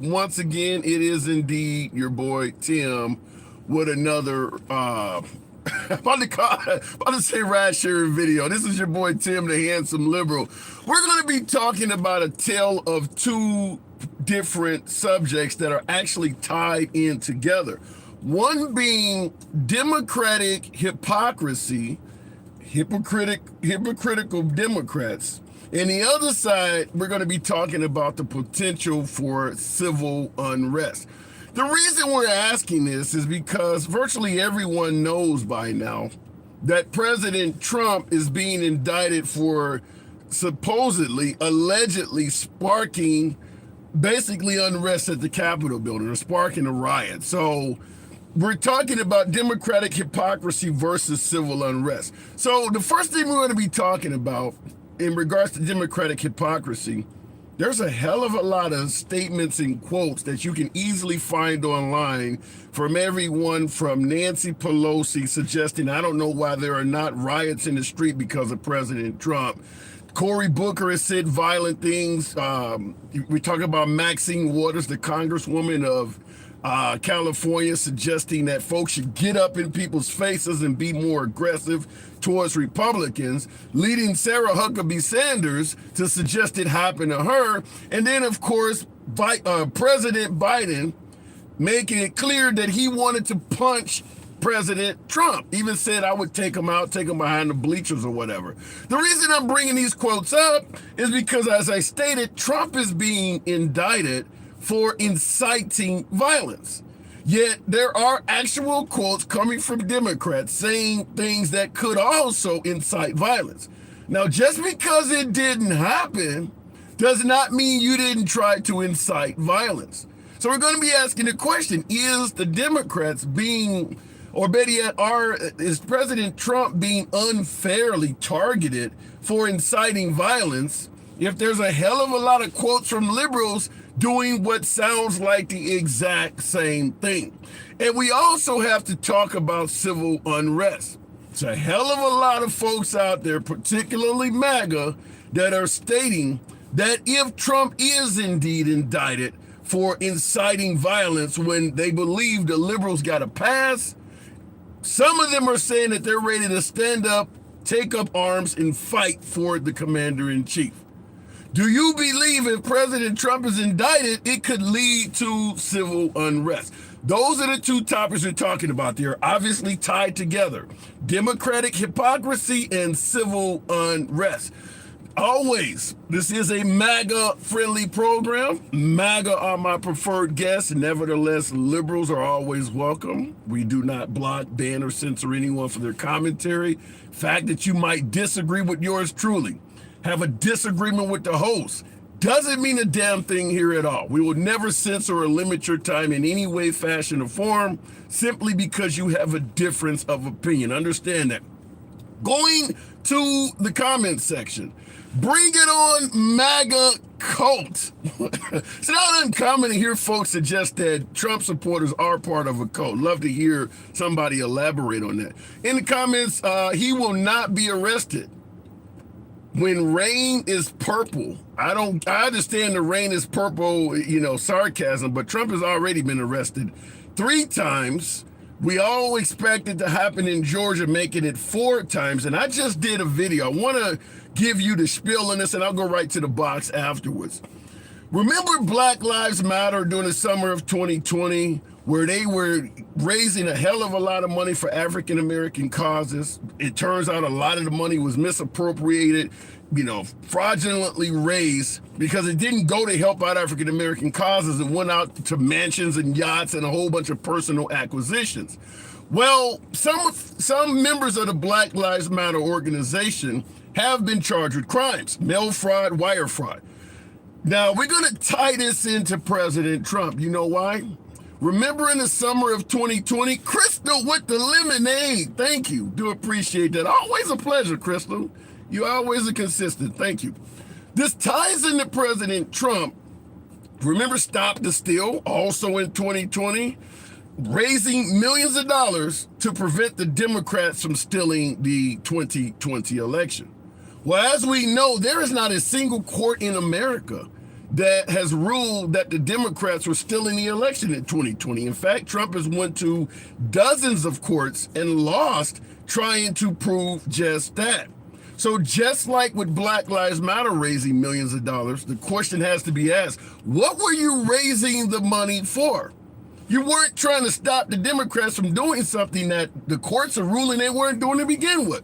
Once again, it is indeed your boy Tim with another about to say ride sharing video. This is your boy Tim, the handsome liberal. We're going to be talking about a tale of two different subjects that are actually tied in together. One being democratic hypocrisy, hypocritical Democrats. And the other side, we're going to be talking about the potential for civil unrest. The reason we're asking this is because virtually everyone knows by now that President Trump is being indicted for supposedly, allegedly sparking basically unrest at the Capitol building or sparking a riot. So we're talking about democratic hypocrisy versus civil unrest. So the first thing we're going to be talking about in regards to democratic hypocrisy, there's a hell of a lot of statements and quotes that you can easily find online from everyone from Nancy Pelosi suggesting, I don't know why there are not riots in the street because of President Trump. Cory Booker has said violent things. We talk about Maxine Waters, the congresswoman of California, suggesting that folks should get up in people's faces and be more aggressive towards Republicans, leading Sarah Huckabee Sanders to suggest it happened to her. And then, of course, President Biden making it clear that he wanted to punch President Trump. Even said, I would take him out, take him behind the bleachers or whatever. The reason I'm bringing these quotes up is because, as I stated, Trump is being indicted for inciting violence. Yet there are actual quotes coming from Democrats saying things that could also incite violence. Now, just because it didn't happen does not mean you didn't try to incite violence. So we're going to be asking the question, is the Democrats being, or better yet, is President Trump being unfairly targeted for inciting violence if there's a hell of a lot of quotes from liberals doing what sounds like the exact same thing? And we also have to talk about civil unrest. It's a hell of a lot of folks out there, particularly MAGA, that are stating that if Trump is indeed indicted for inciting violence when they believe the liberals got a pass, some of them are saying that they're ready to stand up, take up arms, and fight for the commander-in-chief. Do you believe if President Trump is indicted, it could lead to civil unrest? Those are the two topics we're talking about. They're obviously tied together. Democratic hypocrisy and civil unrest. Always, this is a MAGA-friendly program. MAGA are my preferred guests. Nevertheless, liberals are always welcome. We do not block, ban, or censor anyone for their commentary. Fact that you might disagree with yours truly, have a disagreement with the host, doesn't mean a damn thing here at all. We will never censor or limit your time in any way, fashion, or form simply because you have a difference of opinion. Understand that. Going to the comment section, bring it on, MAGA cult. It's not uncommon to hear folks suggest that Trump supporters are part of a cult. Love to hear somebody elaborate on that. In the comments, he will not be arrested. When rain is purple, I understand the rain is purple, sarcasm, but Trump has already been arrested 3 times. We all expect it to happen in Georgia, making it 4 times. And I just did a video. I want to give you the spiel on this, and I'll go right to the box afterwards. Remember Black Lives Matter during the summer of 2020, where they were raising a hell of a lot of money for African-American causes? It turns out a lot of the money was misappropriated, fraudulently raised, because it didn't go to help out African-American causes. It went out to mansions and yachts and a whole bunch of personal acquisitions. Well, some members of the Black Lives Matter organization have been charged with crimes, mail fraud, wire fraud. Now, we're going to tie this into President Trump. You know why? Remember in the summer of 2020, Crystal with the lemonade. Thank you. Do appreciate that. Always a pleasure, Crystal. You always are consistent. Thank you. This ties into President Trump. Remember Stop the Steal, also in 2020, raising millions of dollars to prevent the Democrats from stealing the 2020 election. Well, as we know, there is not a single court in America that has ruled that the Democrats were still in the election in 2020. In fact, Trump has went to dozens of courts and lost trying to prove just that. So just like with Black Lives Matter raising millions of dollars, the question has to be asked, what were you raising the money for? You weren't trying to stop the Democrats from doing something that the courts are ruling they weren't doing to begin with.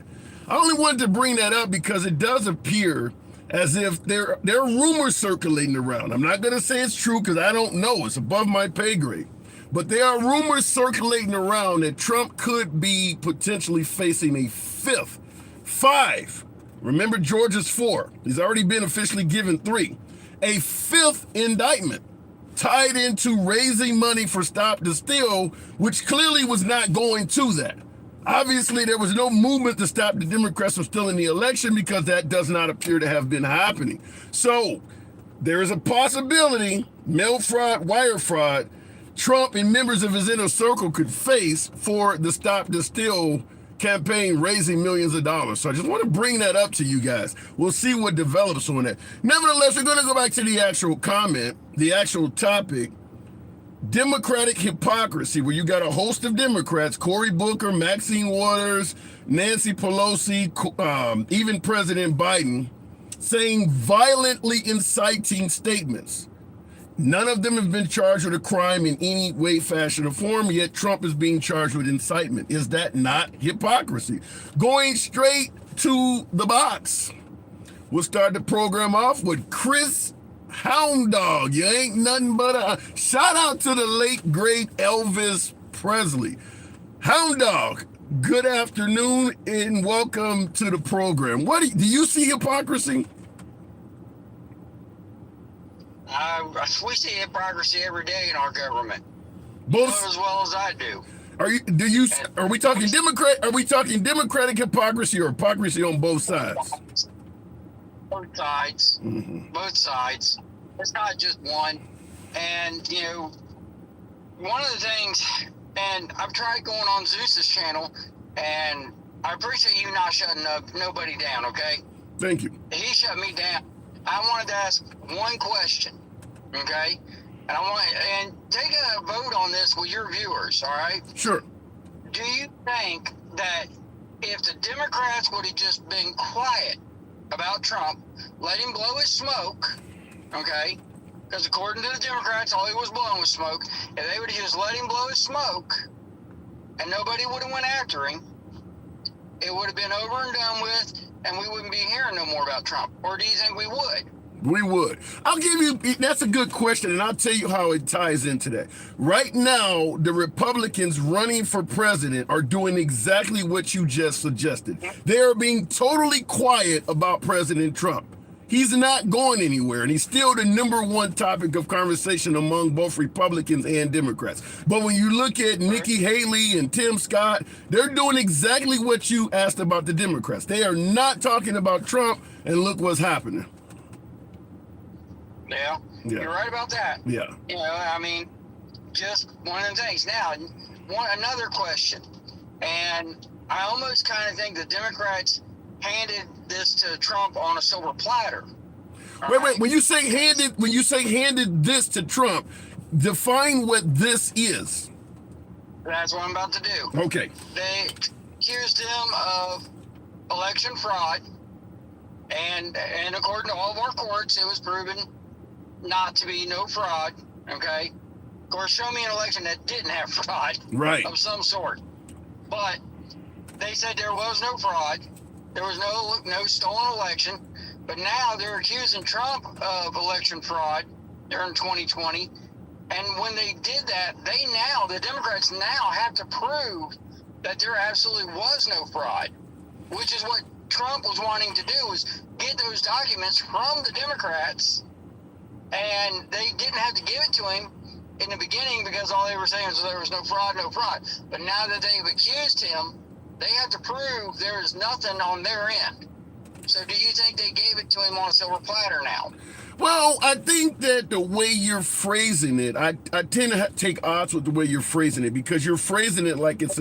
I only wanted to bring that up because it does appear as if there are rumors circulating around. I'm not going to say it's true because I don't know. It's above my pay grade. But there are rumors circulating around that Trump could be potentially facing a five. Remember, Georgia's 4. He's already been officially given 3. A 5th indictment tied into raising money for Stop the Steal, which clearly was not going to that. Obviously, there was no movement to stop the Democrats from stealing the election because that does not appear to have been happening. So there is a possibility, mail fraud, wire fraud, Trump and members of his inner circle could face for the Stop the Steal campaign raising millions of dollars. So I just want to bring that up to you guys. We'll see what develops on that. Nevertheless, we're going to go back to the actual comment, the actual topic, Democratic hypocrisy, where you got a host of Democrats, Cory Booker, Maxine Waters, Nancy Pelosi, even President Biden, saying violently inciting statements. None of them have been charged with a crime in any way, fashion, or form, yet Trump is being charged with incitement. Is that not hypocrisy? Going straight to the box. We'll start the program off with Chris Hound Dog. You ain't nothing but a shout out to the late, great Elvis Presley. Hound Dog, good afternoon and welcome to the program. Do you see hypocrisy? We see hypocrisy every day in our government. Both, you know as well as I do. Are we talking Democrat? Are we talking Democratic hypocrisy or hypocrisy on both sides? Both sides. Mm-hmm. Both sides. It's not just one. And you know, one of the things, and I've tried going on Zeus's channel, and I appreciate you not shutting nobody down. Okay. Thank you. He shut me down. I wanted to ask one question, okay? And take a vote on this with your viewers, all right? Sure. Do you think that if the Democrats would have just been quiet about Trump, let him blow his smoke, okay? Because according to the Democrats, all he was blowing was smoke. If they would have just let him blow his smoke and nobody would have went after him, it would have been over and done with, and we wouldn't be hearing no more about Trump. Or do you think we would? We would. I'll give you, that's a good question, and I'll tell you how it ties into that. Right now, the Republicans running for president are doing exactly what you just suggested. They are being totally quiet about President Trump. He's not going anywhere, and he's still the number one topic of conversation among both Republicans and Democrats. But when you look at Nikki Haley and Tim Scott, they're doing exactly what you asked about the Democrats. They are not talking about Trump, and look what's happening. Yeah, you're right about that. Yeah. You know, I mean, just one of the things. Now, another question, and I almost kind of think the Democrats handed this to Trump on a silver platter. Wait. When you say handed this to Trump, define what this is. That's what I'm about to do. Okay. They accused him of election fraud, and according to all of our courts, it was proven not to be no fraud. Okay. Of course, show me an election that didn't have fraud, right, of some sort. But they said there was no fraud. There was no stolen election, but now they're accusing Trump of election fraud during 2020. And when they did that, the Democrats now have to prove that there absolutely was no fraud, which is what Trump was wanting to do, is get those documents from the Democrats, and they didn't have to give it to him in the beginning because all they were saying was there was no fraud. But now that they've accused him, they have to prove there is nothing on their end. So do you think they gave it to him on a silver platter now? Well, I think that the way you're phrasing it, I tend to take odds with the way you're phrasing it, because you're phrasing it like it's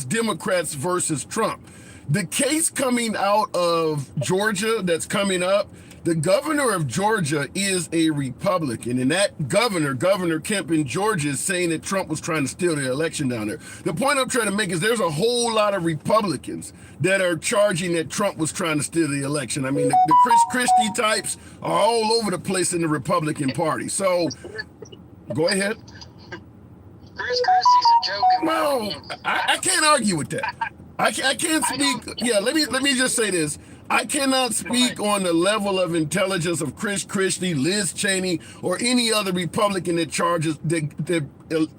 Democrats versus Trump. The case coming out of Georgia that's coming up The governor of Georgia is a Republican, and that Governor Kemp in Georgia, is saying that Trump was trying to steal the election down there. The point I'm trying to make is there's a whole lot of Republicans that are charging that Trump was trying to steal the election. I mean, the Chris Christie types are all over the place in the Republican Party. So, go ahead. Chris Christie's a joke. Well, I can't argue with that. I can't speak. Yeah, let me just say this. I cannot speak on the level of intelligence of Chris Christie, Liz Cheney, or any other Republican that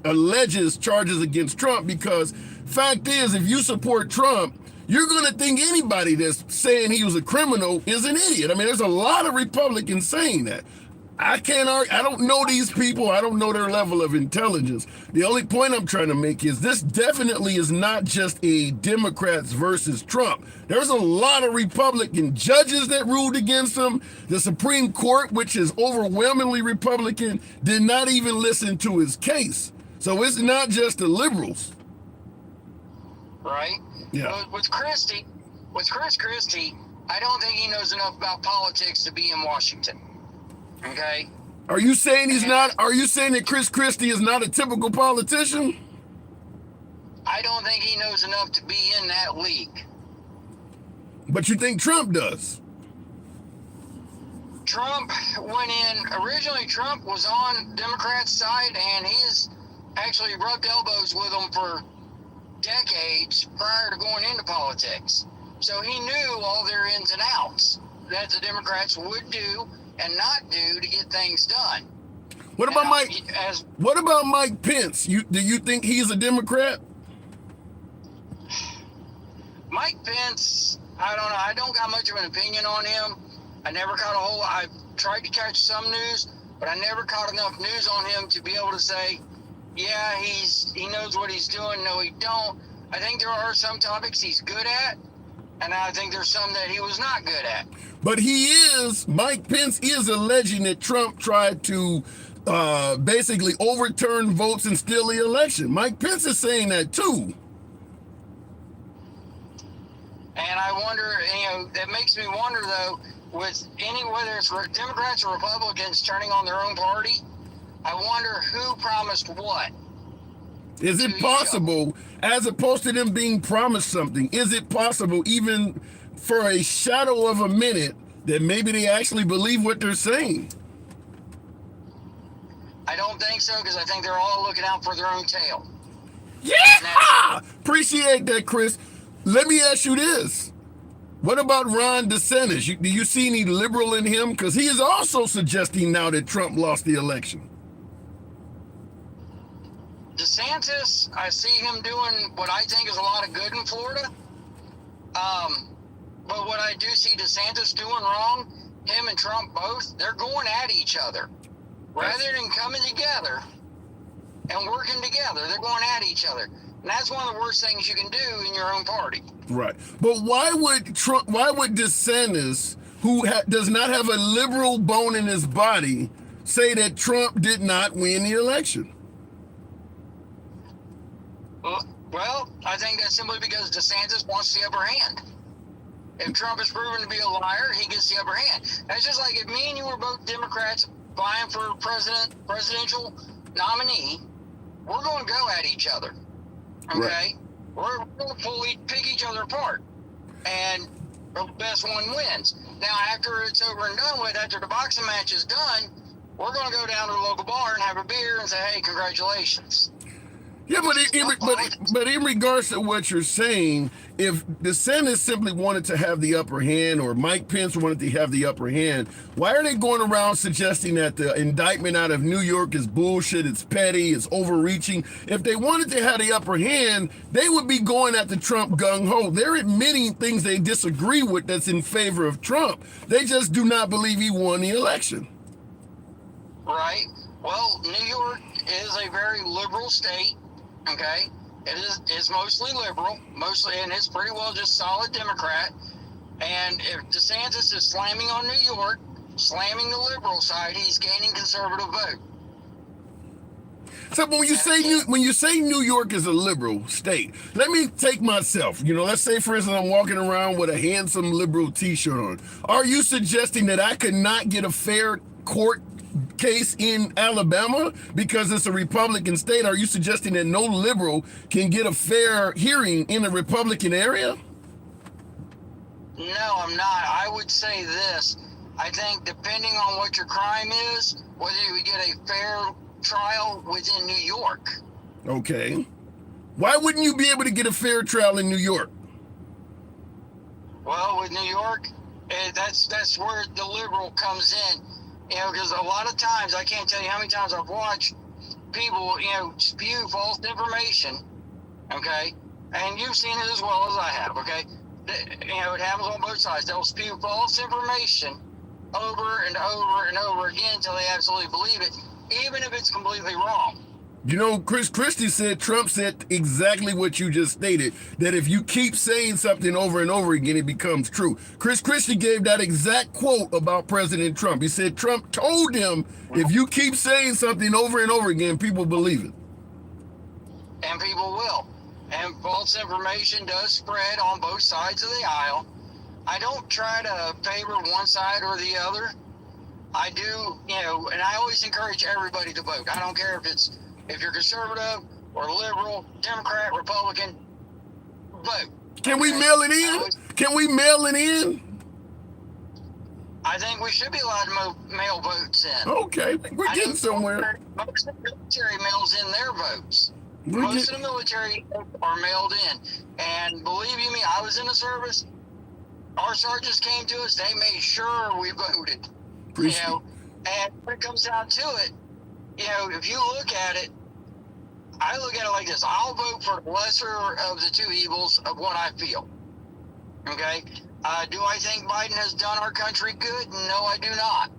alleges charges against Trump, because fact is, if you support Trump, you're going to think anybody that's saying he was a criminal is an idiot. I mean, there's a lot of Republicans saying that. I can't argue. I don't know these people. I don't know their level of intelligence. The only point I'm trying to make is this definitely is not just a Democrats versus Trump. There's a lot of Republican judges that ruled against him. The Supreme Court, which is overwhelmingly Republican, did not even listen to his case. So it's not just the liberals. Right? Yeah. With Chris Christie, I don't think he knows enough about politics to be in Washington. Okay. Are you saying he's not? Are you saying that Chris Christie is not a typical politician? I don't think he knows enough to be in that league. But you think Trump does? Trump went in. Originally, Trump was on Democrats' side, and he has actually rubbed elbows with them for decades prior to going into politics. So he knew all their ins and outs that the Democrats would do and not do to get things done. What about What about Mike Pence? Do you think he's a Democrat? Mike Pence, I don't know. I don't got much of an opinion on him. I never caught I tried to catch some news, but I never caught enough news on him to be able to say, yeah, he knows what he's doing. No, he don't. I think there are some topics he's good at, and I think there's some that he was not good at. But Mike Pence is alleging that Trump tried to basically overturn votes and steal the election. Mike Pence is saying that too. And I wonder, that makes me wonder though, with whether it's Democrats or Republicans turning on their own party, I wonder who promised what. Is it possible, as opposed to them being promised something, is it possible even for a shadow of a minute that maybe they actually believe what they're saying? I don't think so, because I think they're all looking out for their own tail. Yeah! Appreciate that, Chris. Let me ask you this. What about Ron DeSantis? Do you see any liberal in him? Because he is also suggesting now that Trump lost the election. DeSantis, I see him doing what I think is a lot of good in Florida. But what I do see DeSantis doing wrong, him and Trump both, they're going at each other. Rather than coming together and working together, they're going at each other. And that's one of the worst things you can do in your own party. Right. But why would DeSantis, who does not have a liberal bone in his body, say that Trump did not win the election? Well, I think that's simply because DeSantis wants the upper hand. If Trump is proven to be a liar, he gets the upper hand. That's just like if me and you were both Democrats vying for presidential nominee, we're going to go at each other. Okay? Right. We're going to pick each other apart. And the best one wins. Now, after it's over and done with, after the boxing match is done, we're going to go down to the local bar and have a beer and say, hey, congratulations. Yeah, but in regards to what you're saying, if DeSantis simply wanted to have the upper hand, or Mike Pence wanted to have the upper hand, why are they going around suggesting that the indictment out of New York is bullshit, it's petty, it's overreaching? If they wanted to have the upper hand, they would be going at the Trump gung-ho. They're admitting things they disagree with that's in favor of Trump. They just do not believe he won the election. Right. Well, New York is a very liberal state. Okay, it's mostly liberal, and it's pretty well just solid Democrat. And if DeSantis is slamming on New York, slamming the liberal side, he's gaining conservative vote. So when you say New York is a liberal state, let me take myself. Let's say for instance I'm walking around with a handsome liberal T-shirt on. Are you suggesting that I could not get a fair court case in Alabama because it's a Republican state? Are you suggesting that no liberal can get a fair hearing in a Republican area? No, I'm not. I would say this. I think depending on what your crime is, whether you get a fair trial within New York. Okay. Why wouldn't you be able to get a fair trial in New York? Well, with New York, that's where the liberal comes in. Because a lot of times, I can't tell you how many times I've watched people, spew false information, okay? And you've seen it as well as I have, okay? It happens on both sides. They'll spew false information over and over and over again until they absolutely believe it, even if it's completely wrong. Chris Christie said, Trump said exactly what you just stated, that if you keep saying something over and over again, it becomes true. Chris Christie gave that exact quote about President Trump. He said Trump told him, if you keep saying something over and over again, people believe it. And people will. And false information does spread on both sides of the aisle. I don't try to favor one side or the other. I do, and I always encourage everybody to vote. I don't care if you're conservative or liberal, Democrat, Republican, vote. Can we mail it in? Can we mail it in? I think we should be allowed to mail votes in. Okay, we're getting somewhere. Most of the military mails in their votes. Most of the military are mailed in. And believe you me, I was in the service. Our sergeants came to us. They made sure we voted. And when it comes down to it, if you look at it, I look at it like this. I'll vote for the lesser of the two evils of what I feel. Okay? Do I think Biden has done our country good? No, I do not.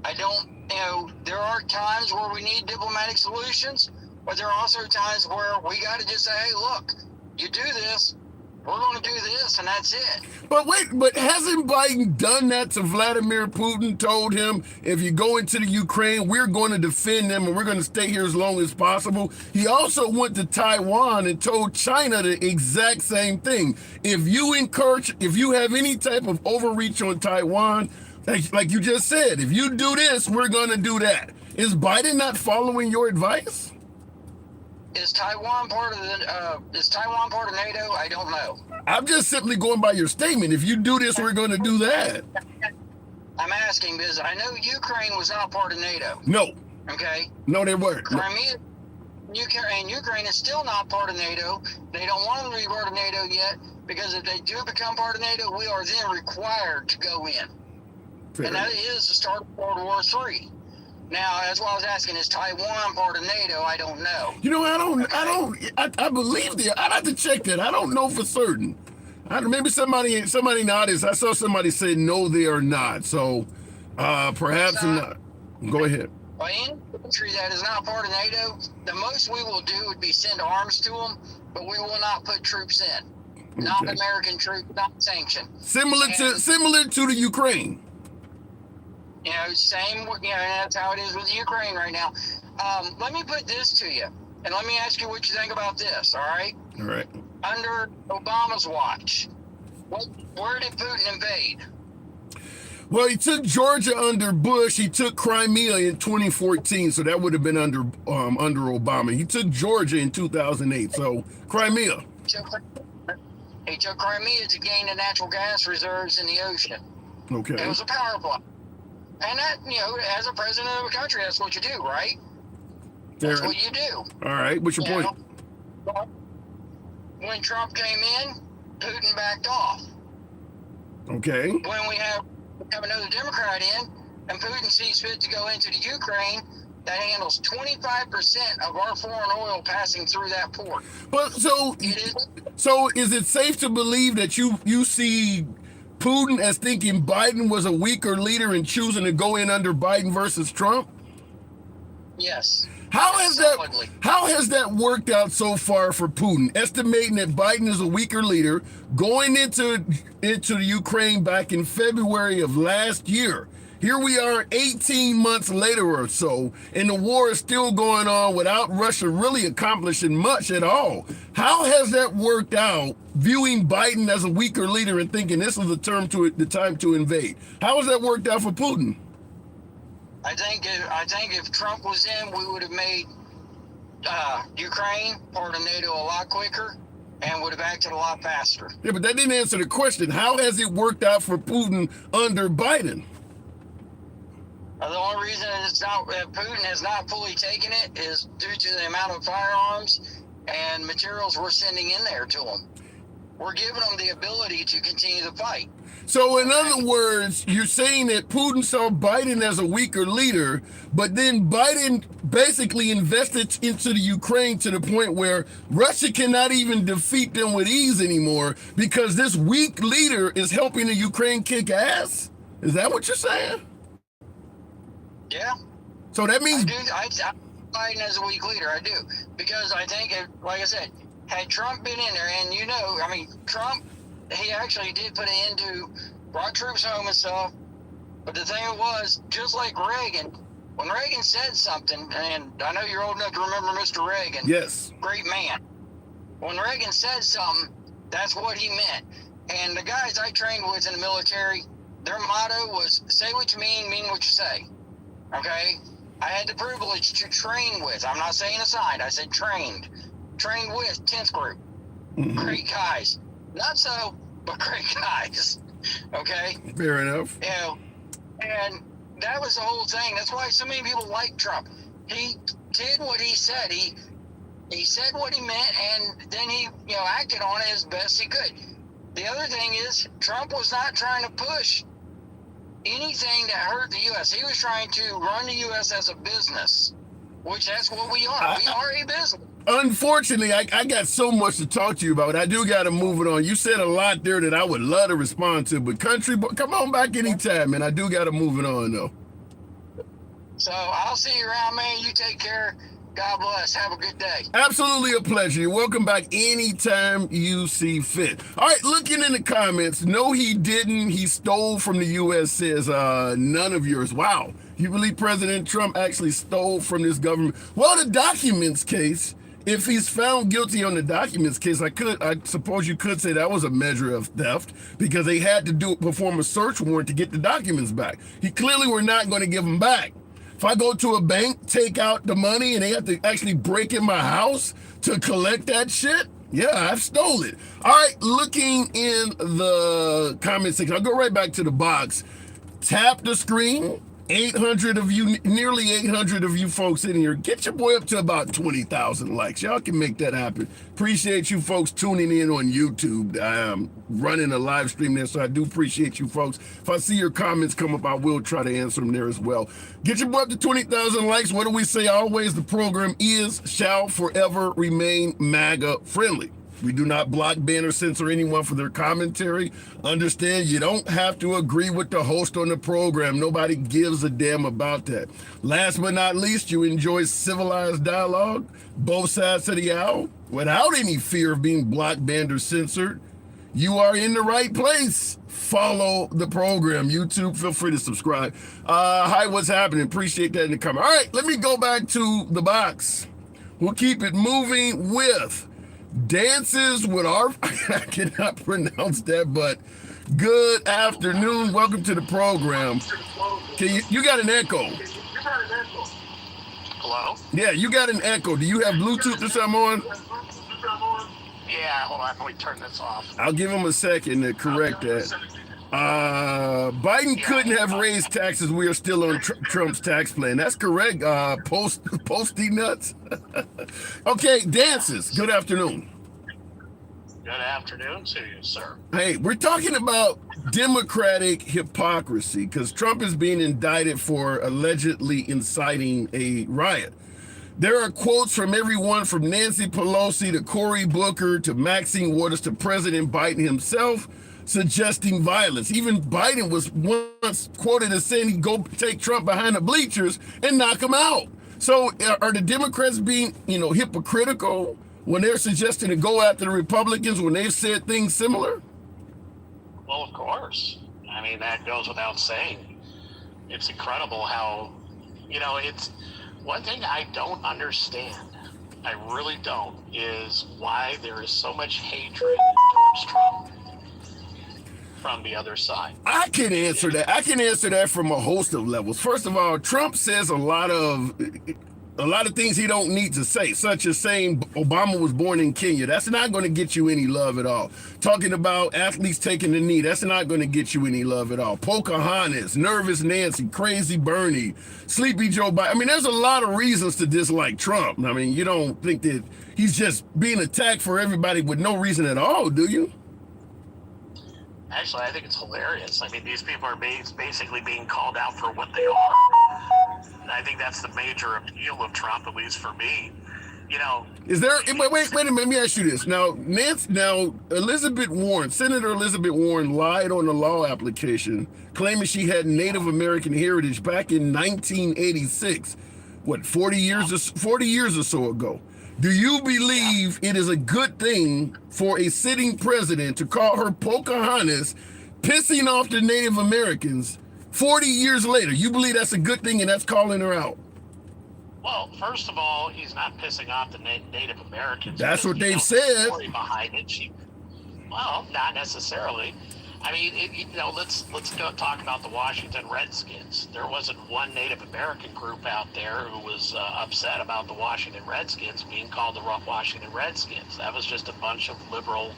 I don't, there are times where we need diplomatic solutions, but there are also times where we got to just say, hey, look, you do this, we're going to do this, and that's it. But hasn't Biden done that to Vladimir Putin, told him, if you go into the Ukraine, we're going to defend them and we're going to stay here as long as possible? He also went to Taiwan and told China the exact same thing. If you have any type of overreach on Taiwan, like you just said, if you do this, we're going to do that. Is Biden not following your advice? Is Taiwan part of NATO? I don't know. I'm just simply going by your statement. If you do this, we're going to do that. I'm asking because I know Ukraine was not part of NATO. No. Okay? No, they weren't. Crimea, Ukraine is still not part of NATO. They don't want them to be part of NATO yet because if they do become part of NATO, we are then required to go in. Fair. And that is the start of World War III. Now, as well as asking, is Taiwan part of NATO? I don't know. I believe that. I'd have to check that. I don't know for certain. Maybe somebody in the audience, I saw somebody say, no, they are not. So perhaps not. Go ahead. Well, any country that is not part of NATO, the most we will do would be send arms to them, but we will not put troops in. Okay. Not American troops, not sanctioned. Similar to the Ukraine. Same, that's how it is with Ukraine right now. Let me put this to you, and let me ask you what you think about this, all right? All right. Under Obama's watch, where did Putin invade? Well, he took Georgia under Bush. He took Crimea in 2014, so that would have been under Obama. He took Georgia in 2008, so Crimea. He took Crimea to gain the natural gas reserves in the ocean. Okay. It was a power play. And that, as a president of a country, that's what you do, right? That's what you do. All right. What's your point? When Trump came in, Putin backed off. Okay. When we have another Democrat in, and Putin sees fit to go into the Ukraine, that handles 25% of our foreign oil passing through that port. But so is it safe to believe that you see Putin as thinking Biden was a weaker leader and choosing to go in under Biden versus Trump? Yes. How has that worked out so far for Putin, estimating that Biden is a weaker leader, going into the Ukraine back in February of last year? Here we are 18 months later or so, and the war is still going on without Russia really accomplishing much at all. How has that worked out, viewing Biden as a weaker leader and thinking this is the time to invade? How has that worked out for Putin? I think if Trump was in, we would have made Ukraine part of NATO a lot quicker and would have acted a lot faster. Yeah, but that didn't answer the question. How has it worked out for Putin under Biden? The only reason Putin has not fully taken it is due to the amount of firearms and materials we're sending in there to them. We're giving them the ability to continue the fight. So in other words, you're saying that Putin saw Biden as a weaker leader, but then Biden basically invested into the Ukraine to the point where Russia cannot even defeat them with ease anymore because this weak leader is helping the Ukraine kick ass? Is that what you're saying? Yeah. So that means I Biden as a weak leader. I do, because I think, like I said, had Trump been in there, and Trump, he actually did put an end to, brought troops home and stuff. But the thing was, just like Reagan, when Reagan said something, and I know you're old enough to remember Mr. Reagan. Yes. Great man. When Reagan said something, that's what he meant. And the guys I trained with in the military, their motto was, say what you mean what you say. Okay? I had the privilege to train with, I'm not saying assigned, I said trained with 10th group. Mm-hmm. Great guys. Not so, but great guys. Okay? Fair enough. And that was the whole thing. That's why so many people like Trump. He did what he said. He said what he meant, and then he acted on it as best he could. The other thing is, Trump was not trying to push anything that hurt the U.S. He was trying to run the U.S. as a business, which that's what we are. We are a business. Unfortunately, I got so much to talk to you about. I do got to move it on. You said a lot there that I would love to respond to, but country, come on back anytime, man. I do got to move it on, though. So I'll see you around, man. You take care. God bless. Have a good day. Absolutely a pleasure. You're welcome back anytime you see fit. All right, looking in the comments. No, he didn't. He stole from the U.S., says none of yours. Wow. You believe President Trump actually stole from this government? Well, the documents case, if he's found guilty on the documents case, I suppose you could say that was a measure of theft because they had to perform a search warrant to get the documents back. He clearly were not going to give them back. If I go to a bank, take out the money, and they have to actually break in my house to collect that shit, yeah, I've stole it. All right, looking in the comment section, I'll go right back to the box. Tap the screen. 800 of you, nearly 800 of you folks in here. Get your boy up to about 20,000 likes. Y'all can make that happen. Appreciate you folks tuning in on YouTube. I'm running a live stream there, so I do appreciate you folks. If I see your comments come up, I will try to answer them there as well. Get your boy up to 20,000 likes. What do we say always? The program shall forever remain MAGA friendly. We do not block, ban, or censor anyone for their commentary. Understand, you don't have to agree with the host on the program. Nobody gives a damn about that. Last but not least, you enjoy civilized dialogue, both sides of the aisle, without any fear of being blocked, banned, or censored. You are in the right place. Follow the program. YouTube, feel free to subscribe. Hi, what's happening? Appreciate that in the comment. All right, let me go back to the box. We'll keep it moving with Dances with our, I cannot pronounce that, but good afternoon. Welcome to the program. You got an echo. Hello? Yeah, you got an echo. Do you have Bluetooth or something on? Yeah, hold on. Let me turn this off. I'll give him a second to correct that. Biden couldn't have raised taxes. We are still on Trump's tax plan. That's correct. Posty nuts. Okay, Dances. Good afternoon. Good afternoon to you, sir. Hey, we're talking about Democratic hypocrisy because Trump is being indicted for allegedly inciting a riot. There are quotes from everyone from Nancy Pelosi to Cory Booker to Maxine Waters to President Biden himself, suggesting violence. Even Biden was once quoted as saying he'd go take Trump behind the bleachers and knock him out. So are the Democrats being, hypocritical when they're suggesting to go after the Republicans when they've said things similar? Well, of course. I mean, that goes without saying. It's incredible how, it's one thing I don't understand. I really don't, is why there is so much hatred towards Trump from the other side. I can answer that. I can answer that from a host of levels. First of all, Trump says a lot of things he don't need to say, such as saying Obama was born in Kenya. That's not going to get you any love at all. Talking about athletes taking the knee, that's not going to get you any love at all. Pocahontas, Nervous Nancy, Crazy Bernie, Sleepy Joe Biden. I mean, there's a lot of reasons to dislike Trump. I mean, you don't think that he's just being attacked for everybody with no reason at all, do you? Actually, I think it's hilarious. I mean, these people are basically being called out for what they are. And I think that's the major appeal of Trump, at least for me. Is there? Wait a minute. Let me ask you this. Now, Elizabeth Warren, Senator Elizabeth Warren, lied on the law application, claiming she had Native American heritage back in 1986. What, 40 years or so ago? Do you believe it is a good thing for a sitting president to call her Pocahontas, pissing off the Native Americans 40 years later? You believe that's a good thing and that's calling her out? Well, first of all, he's not pissing off the Native Americans. That's what they've said. The story behind it. Well, not necessarily. I mean, let's go talk about the Washington Redskins. There wasn't one Native American group out there who was upset about the Washington Redskins being called the Washington Redskins. That was just a bunch of liberal,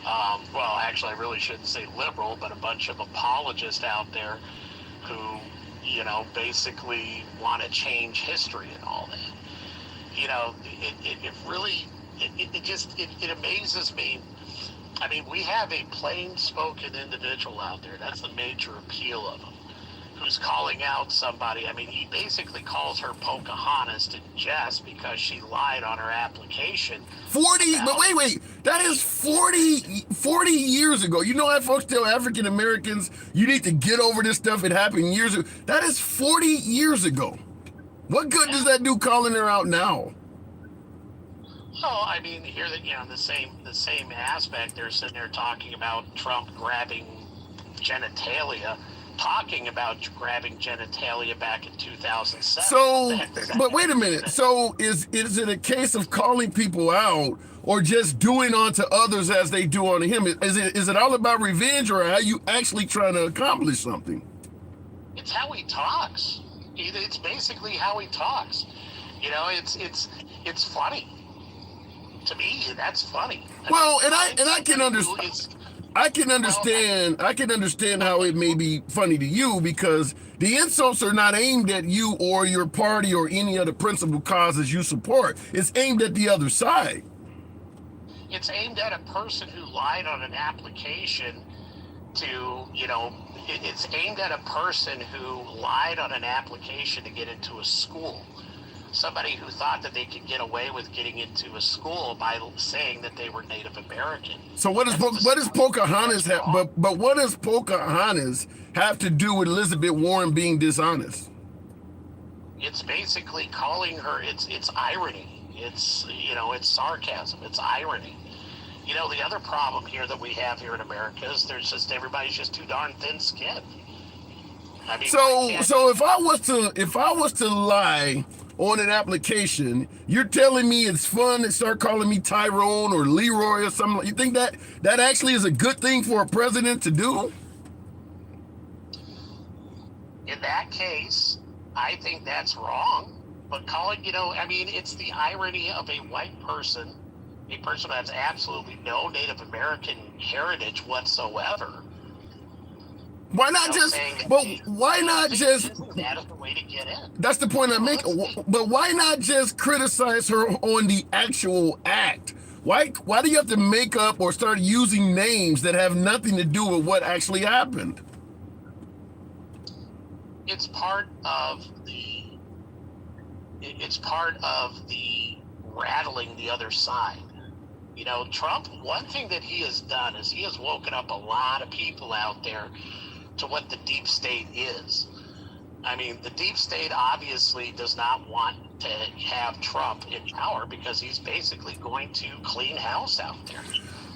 well, actually, I really shouldn't say liberal, but a bunch of apologists out there who, basically want to change history and all that. It really amazes me. I mean, we have a plain-spoken individual out there. That's the major appeal of him, who's calling out somebody. I mean, he basically calls her Pocahontas to jest because she lied on her application. 40, but wait, that is 40 years ago. You know how folks tell African Americans, you need to get over this stuff, it happened years ago. That is 40 years ago. What good does that do calling her out now? Oh, I mean, here that the same aspect, they're sitting there talking about Trump grabbing genitalia, talking about grabbing genitalia back in 2007. So, but wait a minute. So is it a case of calling people out or just doing onto others as they do onto him? Is it all about revenge, or are you actually trying to accomplish something? It's how he talks. It's basically how he talks. It's funny. To me, that's funny. Well, and I can understand. I can understand how it may be funny to you, because the insults are not aimed at you or your party or any other principal causes you support. It's aimed at the other side. It's aimed at a person who lied on an application to, it's aimed at a person who lied on an application to get into a school. Somebody who thought that they could get away with getting into a school by saying that they were Native American. So what does Pocahontas have? But what does Pocahontas have to do with Elizabeth Warren being dishonest? It's basically calling her. It's irony. It's it's sarcasm. It's irony. The other problem here that we have here in America is everybody's just too darn thin-skinned. I mean, so if I was to lie on an application, you're telling me it's fun to start calling me Tyrone or Leroy or something? You think that actually is a good thing for a president to do? In that case, I think that's wrong. But it's the irony of a white person, a person that has absolutely no Native American heritage whatsoever. Why not just? But why not just? That is the way to get in. That's the point I'm making. But why not just criticize her on the actual act? Why do you have to make up or start using names that have nothing to do with what actually happened? It's part of the rattling the other side. Trump, one thing that he has done is he has woken up a lot of people out there to what the deep state is. I mean, the deep state obviously does not want to have Trump in power because he's basically going to clean house out there.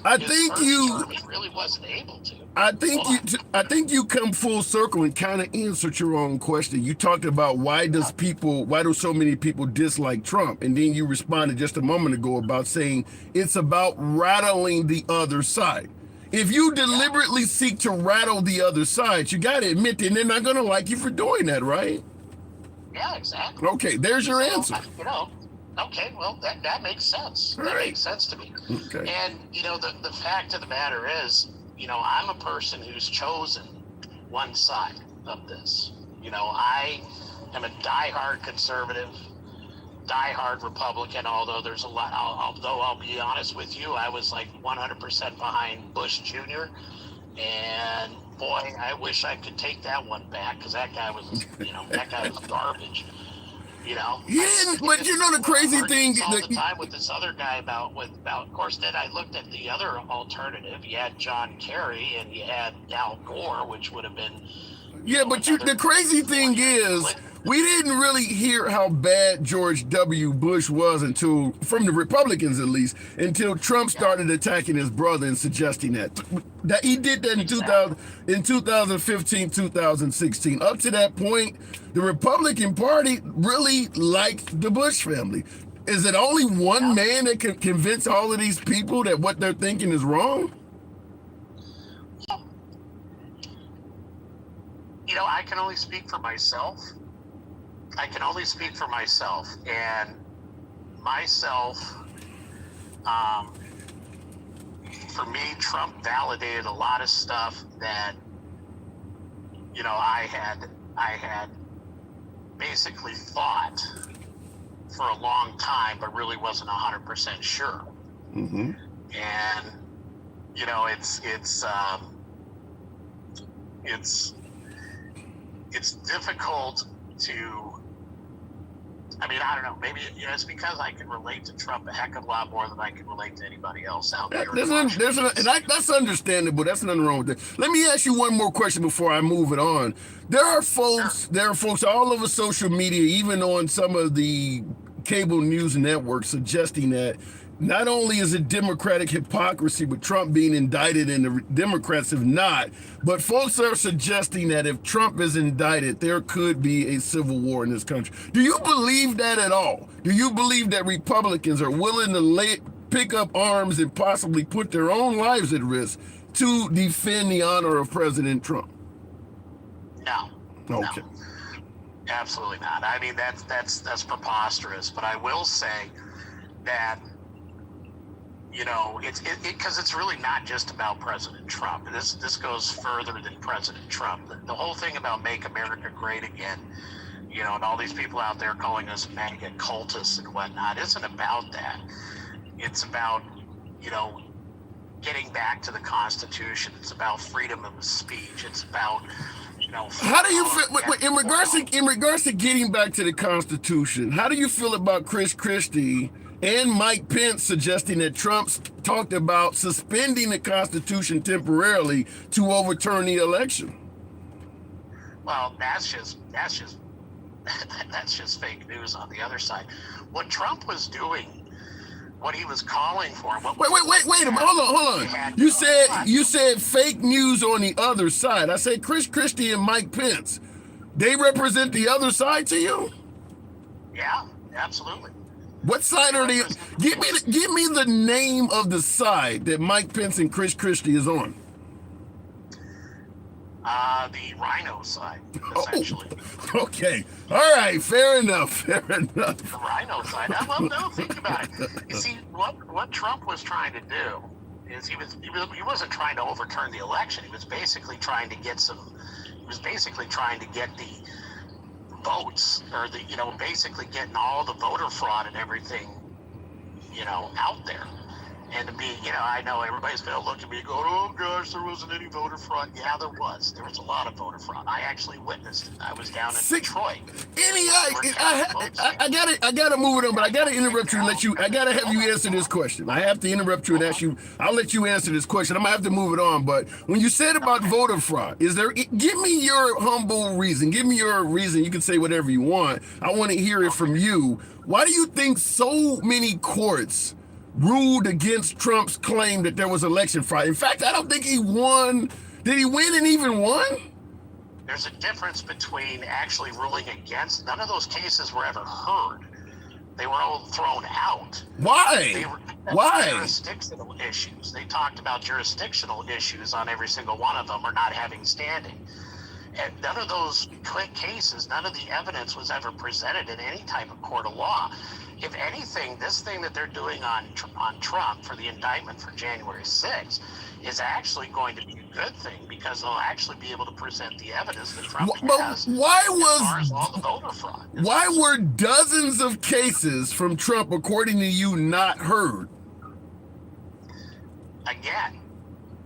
I His think first you. term, he really wasn't able to. I think you come full circle and kind of answered your own question. You talked about why do so many people dislike Trump, and then you responded just a moment ago about saying it's about rattling the other side. If you deliberately seek to rattle the other side, you got to admit that they're not going to like you for doing that, right? Yeah, exactly. Okay, there's your answer. Okay, well, that makes sense. All that right. makes sense to me. Okay. And, the fact of the matter is, I'm a person who's chosen one side of this. I am a diehard conservative, diehard Republican, although there's a lot, although I'll be honest with you, I was like 100% behind Bush Jr. And boy, I wish I could take that one back because that guy was, that guy was garbage. Yeah, but the crazy thing all the time with this other guy about of course then I looked at the other alternative. You had John Kerry and you had Al Gore, which would have been the crazy thing is we didn't really hear how bad George W. Bush was from the Republicans at least, until Trump started attacking his brother and suggesting that he did that in 2015, 2016. Up to that point, the Republican Party really liked the Bush family. Is it only one man that can convince all of these people that what they're thinking is wrong? I can only speak for myself. And for me, Trump validated a lot of stuff that, I had basically thought for a long time, but really wasn't 100% sure. Mm-hmm. And, it's difficult to, I don't know, maybe it's because I can relate to Trump a heck of a lot more than I can relate to anybody else out there. That's understandable. That's nothing wrong with that. Let me ask you one more question before I move it on. There are folks all over social media, even on some of the cable news networks, suggesting that not only is it Democratic hypocrisy with Trump being indicted and the Democrats have not, but folks are suggesting that if Trump is indicted, there could be a civil war in this country. Do you believe that at all? Do you believe that Republicans are willing to pick up arms and possibly put their own lives at risk to defend the honor of President Trump? No. Okay. No. Absolutely not. That's preposterous. But I will say that, because it's really not just about President Trump. This goes further than President Trump. The whole thing about Make America Great Again, and all these people out there calling us MAGA cultists and whatnot, isn't about that. It's about, getting back to the Constitution. It's about freedom of speech. It's about, how do you feel in regards to getting back to the Constitution? How do you feel about Chris Christie and Mike Pence suggesting that Trump's talked about suspending the Constitution temporarily to overturn the election? Well, that's just fake news on the other side. What Trump was doing, what he was calling for. Wait a minute. Hold on. You said fake news on the other side. I said Chris Christie and Mike Pence. They represent the other side to you? Yeah, absolutely. What side are they? Give me the name of the side that Mike Pence and Chris Christie is on. The Rhino side, essentially. Oh, okay. All right. Fair enough. The Rhino side. No, think about it. You see, what Trump was trying to do is he wasn't trying to overturn the election. He was basically trying to get the votes, or basically getting all the voter fraud and everything, out there. And to be, I know everybody's going to look at me and go, oh gosh, there wasn't any voter fraud. Yeah, there was. There was a lot of voter fraud. I actually witnessed it. I was down in Detroit. I gotta move it on, but I gotta interrupt you and I gotta have you answer this question. I have to interrupt you and ask you, I'll let you answer this question. I'm gonna have to move it on, but when you said about voter fraud, give me your humble reason. Give me your reason. You can say whatever you want. I want to hear it from you. Why do you think so many courts ruled against Trump's claim that there was election fraud? In fact, I don't think he won. Did he win and even won? There's a difference between actually ruling against. None of those cases were ever heard. They were all thrown out. Why? Why? Jurisdictional issues. They talked about jurisdictional issues on every single one of them, or not having standing. And none of those cases, none of the evidence was ever presented in any type of court of law. If anything, this thing that they're doing on Trump for the indictment for January 6th is actually going to be a good thing, because they'll actually be able to present the evidence that Trump has as far as all the voter fraud. Why were dozens of cases from Trump, according to you, not heard? Again,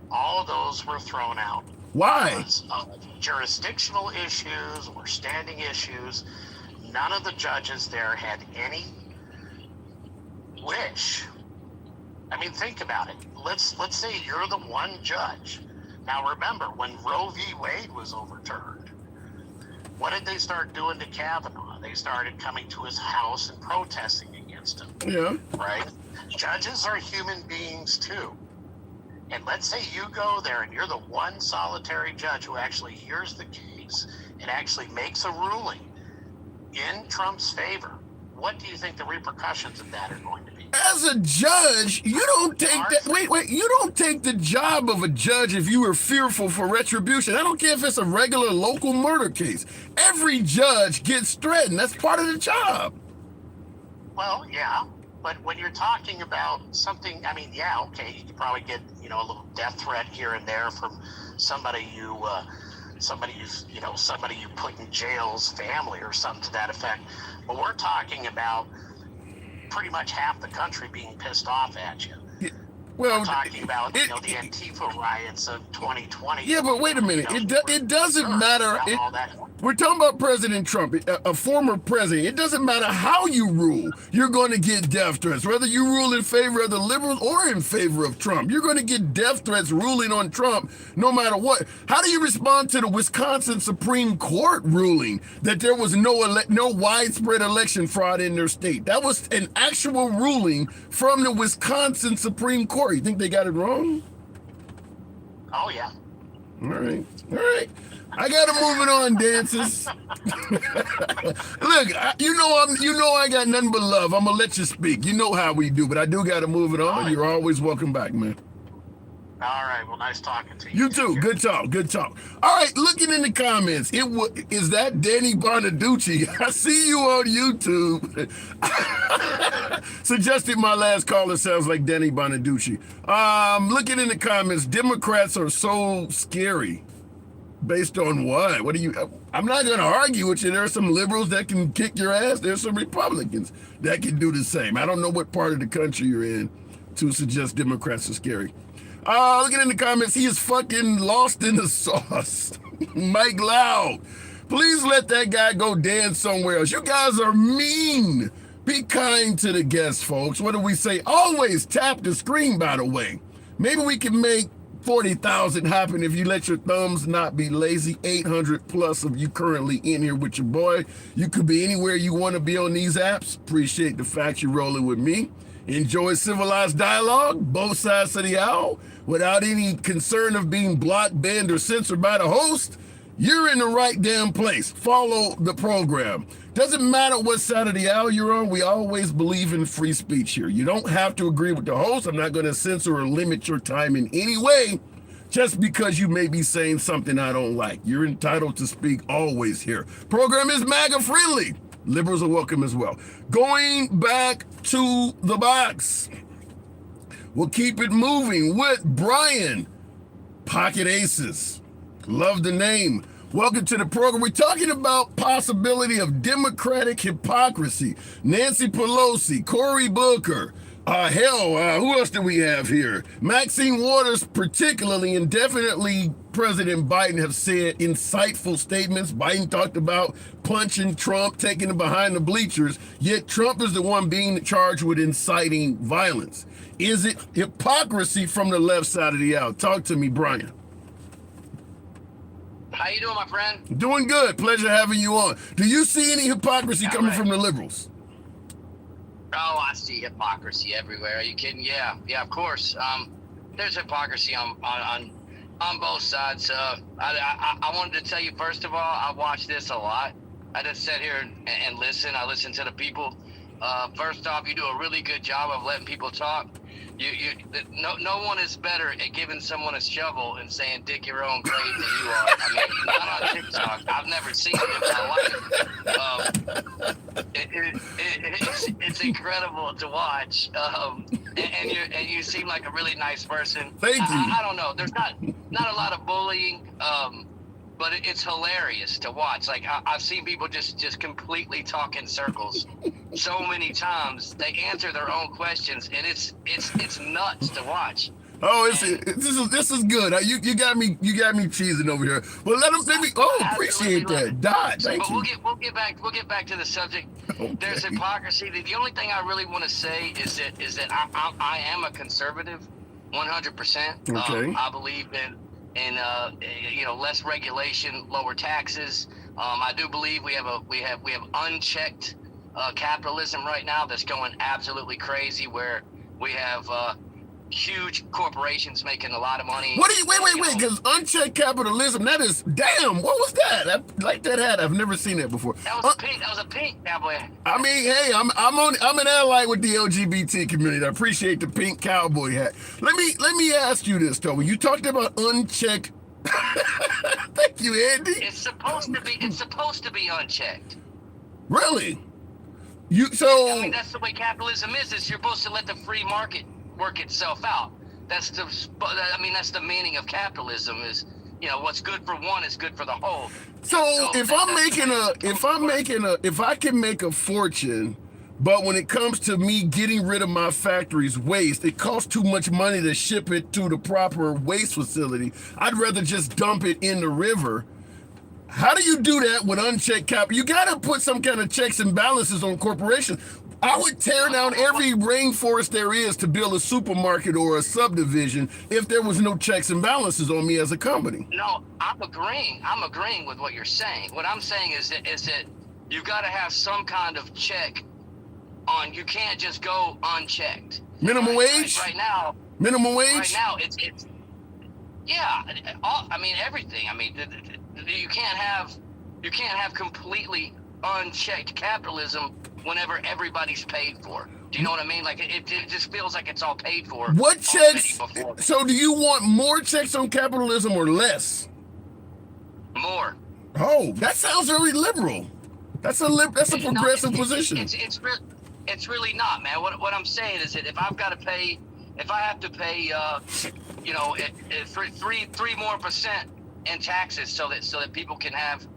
all of those were thrown out. Why? Because of jurisdictional issues or standing issues. None of the judges there had any wish. I mean, think about it. Let's say you're the one judge. Now remember, when Roe v. Wade was overturned, what did they start doing to Kavanaugh? They started coming to his house and protesting against him. Yeah. Right? Judges are human beings too. And let's say you go there and you're the one solitary judge who actually hears the case and actually makes a ruling in Trump's favor. What do you think the repercussions of that are going to be? As a judge, you don't take that. Wait, you don't take the job of a judge if you were fearful for retribution. I don't care if it's a regular local murder case. Every judge gets threatened. That's part of the job. Well, yeah. But when you're talking about something, I mean, yeah, okay, you could probably get, a little death threat here and there from somebody you put in jail's family or something to that effect. But we're talking about pretty much half the country being pissed off at you. Well, we're talking about the Antifa riots of 2020. Yeah, but wait a minute. It doesn't matter. We're talking about President Trump, a former president. It doesn't matter how you rule. You're going to get death threats, whether you rule in favor of the liberals or in favor of Trump. You're going to get death threats ruling on Trump no matter what. How do you respond to the Wisconsin Supreme Court ruling that there was no widespread election fraud in their state? That was an actual ruling from the Wisconsin Supreme Court. You think they got it wrong? Oh, yeah. All right. I gotta move it on, dancers. Look, I got nothing but love. I'm gonna let you speak. You know how we do, but I do gotta move it on. You're always welcome back, man. All right. Well, nice talking to you. You too. Good talk. All right. Looking in the comments, is that Danny Bonaducci? I see you on YouTube. Suggested my last caller sounds like Danny Bonaducci. Looking in the comments, Democrats are so scary. Based on what? I'm not going to argue with you. There are some liberals that can kick your ass. There's some Republicans that can do the same. I don't know what part of the country you're in to suggest Democrats are scary. Looking in the comments, he is fucking lost in the sauce. Mike Loud, please let that guy go dance somewhere else. You guys are mean. Be kind to the guests, folks. What do we say? Always tap the screen, by the way. Maybe we can make 40,000 happen if you let your thumbs not be lazy. 800 plus of you currently in here with your boy. You could be anywhere you want to be on these apps. Appreciate the fact you're rolling with me. Enjoy civilized dialogue, both sides of the aisle, without any concern of being blocked, banned, or censored by the host. You're in the right damn place. Follow the program. Doesn't matter what side of the aisle you're on, we always believe in free speech here. You don't have to agree with the host. I'm not going to censor or limit your time in any way just because you may be saying something I don't like. You're entitled to speak always here. Program is MAGA friendly. Liberals are welcome as well. Going back to the box. We'll keep it moving with Brian, Pocket Aces. Love the name. Welcome to the program. We're talking about possibility of Democratic hypocrisy. Nancy Pelosi, Cory Booker, Who else do we have here? Maxine Waters, particularly, and definitely President Biden have said insightful statements. Biden talked about punching Trump, taking him behind the bleachers, yet Trump is the one being charged with inciting violence. Is it hypocrisy from the left side of the aisle? Talk to me, Brian. How you doing, my friend? Doing good. Pleasure having you on. Do you see any hypocrisy coming from the liberals? Oh, I see hypocrisy everywhere. Are you kidding? Yeah, of course. There's hypocrisy on both sides. I wanted to tell you, first of all, I watch this a lot. I just sit here and listen. I listen to the people. First off, you do a really good job of letting people talk. No one is better at giving someone a shovel and saying dig your own grave than you are. I mean, not on TikTok. I've never seen it in my life. It's incredible to watch. And you seem like a really nice person. Thank you. I don't know. There's not a lot of bullying. But it's hilarious to watch. Like I've seen people just completely talk in circles so many times. They answer their own questions, and it's nuts to watch. Oh, this is good. You got me cheesing over here. Well, let me. Oh, appreciate that, Dot. Thank you. We'll get back to the subject. Okay. There's hypocrisy. The only thing I really want to say is that I am a conservative, 100%. Okay. I believe in less regulation, lower taxes. I do believe we have unchecked capitalism right now that's going absolutely crazy, where we have huge corporations making a lot of money. What do you wait? Because unchecked capitalism, that is damn. What was that? I like that hat. I've never seen that before. That was a pink cowboy. I mean, hey, I'm an ally with the LGBT community. I appreciate the pink cowboy hat. Let me ask you this, Toby. You talked about unchecked. Thank you, Andy. It's supposed to be unchecked. Really? I mean, that's the way capitalism is. You're supposed to let the free market work itself out. That's the meaning of capitalism is, what's good for one is good for the whole. So if I can make a fortune, but when it comes to me getting rid of my factory's waste, it costs too much money to ship it to the proper waste facility. I'd rather just dump it in the river. How do you do that with unchecked capital? You got to put some kind of checks and balances on corporations. I would tear down every rainforest there is to build a supermarket or a subdivision if there was no checks and balances on me as a company. No, I'm agreeing with what you're saying. What I'm saying is that you got to have some kind of check on. You can't just go unchecked. Minimum wage? Right now. Minimum wage? Right now, it's yeah. I mean everything. I mean you can't have completely unchecked capitalism whenever everybody's paid for. Do you know what I mean? Like it just feels like it's all paid for. What checks? So do you want more checks on capitalism or less? More. Oh, that sounds very liberal. That's a progressive position. It's really not, man. What I'm saying is that if I have to pay, three more percent in taxes so that people can have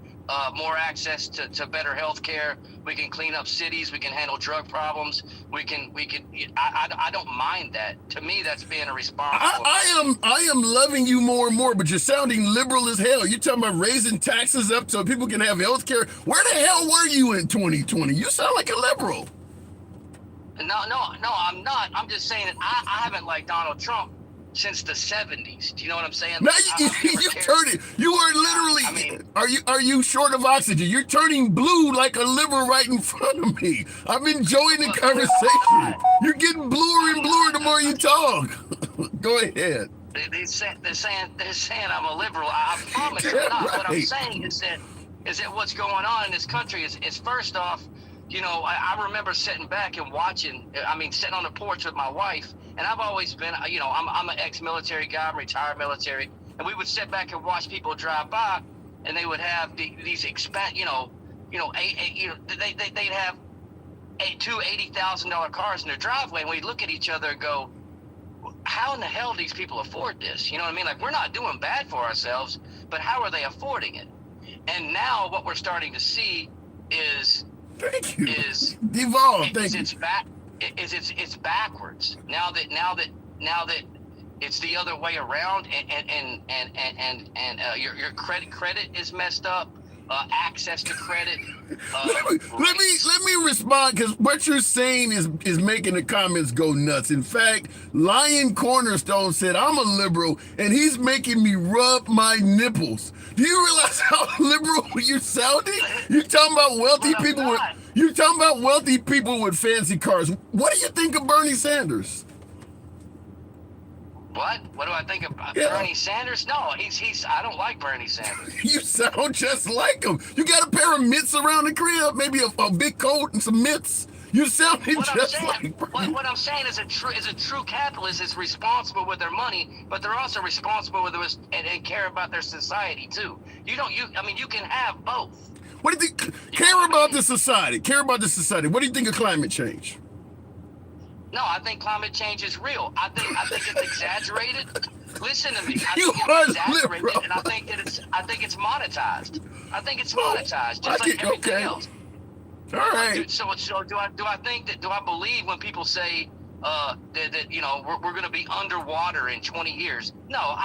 more access to better health care. We can clean up cities. We can handle drug problems. I don't mind that. To me, that's being a responsible. I am loving you more and more, but you're sounding liberal as hell. You're talking about raising taxes up so people can have health care. Where the hell were you in 2020? You sound like a liberal. No, I'm not. I'm just saying that I haven't liked Donald Trump since the 70s. Do you know what I'm saying? Now you turn it. You are literally. I mean, are you short of oxygen? You're turning blue like a liberal right in front of me. I'm enjoying the conversation. You're getting bluer and bluer the more you talk. Go ahead. They're saying I'm a liberal. I promise I'm not. Right. What I'm saying is that what's going on in this country is first off, I remember sitting back and watching. Sitting on the porch with my wife. And I've always been, I'm an ex-military guy, I'm retired military, and we would sit back and watch people drive by, and they would have they'd have two $80,000 cars in their driveway, and we'd look at each other and go, how in the hell do these people afford this? You know what I mean? Like, we're not doing bad for ourselves, but how are they affording it? And now what we're starting to see is Thank you. Is devolve. It's back. it's backwards. Now that it's the other way around, and your credit is messed up. Access to credit. Let me respond, because what you're saying is making the comments go nuts. In fact, Lion Cornerstone said I'm a liberal, and he's making me rub my nipples. Do you realize how liberal you're sounding? You're talking about wealthy people with. You're talking about wealthy people with fancy cars. What do you think of Bernie Sanders? What do I think of Bernie Sanders? No, he's. I don't like Bernie Sanders. You sound just like him. You got a pair of mitts around the crib, maybe a big coat and some mitts. You sounding just like Bernie. What I'm saying is a true capitalist is responsible with their money, but they're also responsible with and care about their society too. You can have both. What do you think? Care about the society. Care about the society. What do you think of climate change? No, I think climate change is real. I think it's exaggerated. Listen to me. I You think are it's exaggerated, liberal. and I think it's monetized. I think it's monetized, just like everything else. All right. So do I think that? Do I believe when people say that we're going to be underwater in 20 years? No,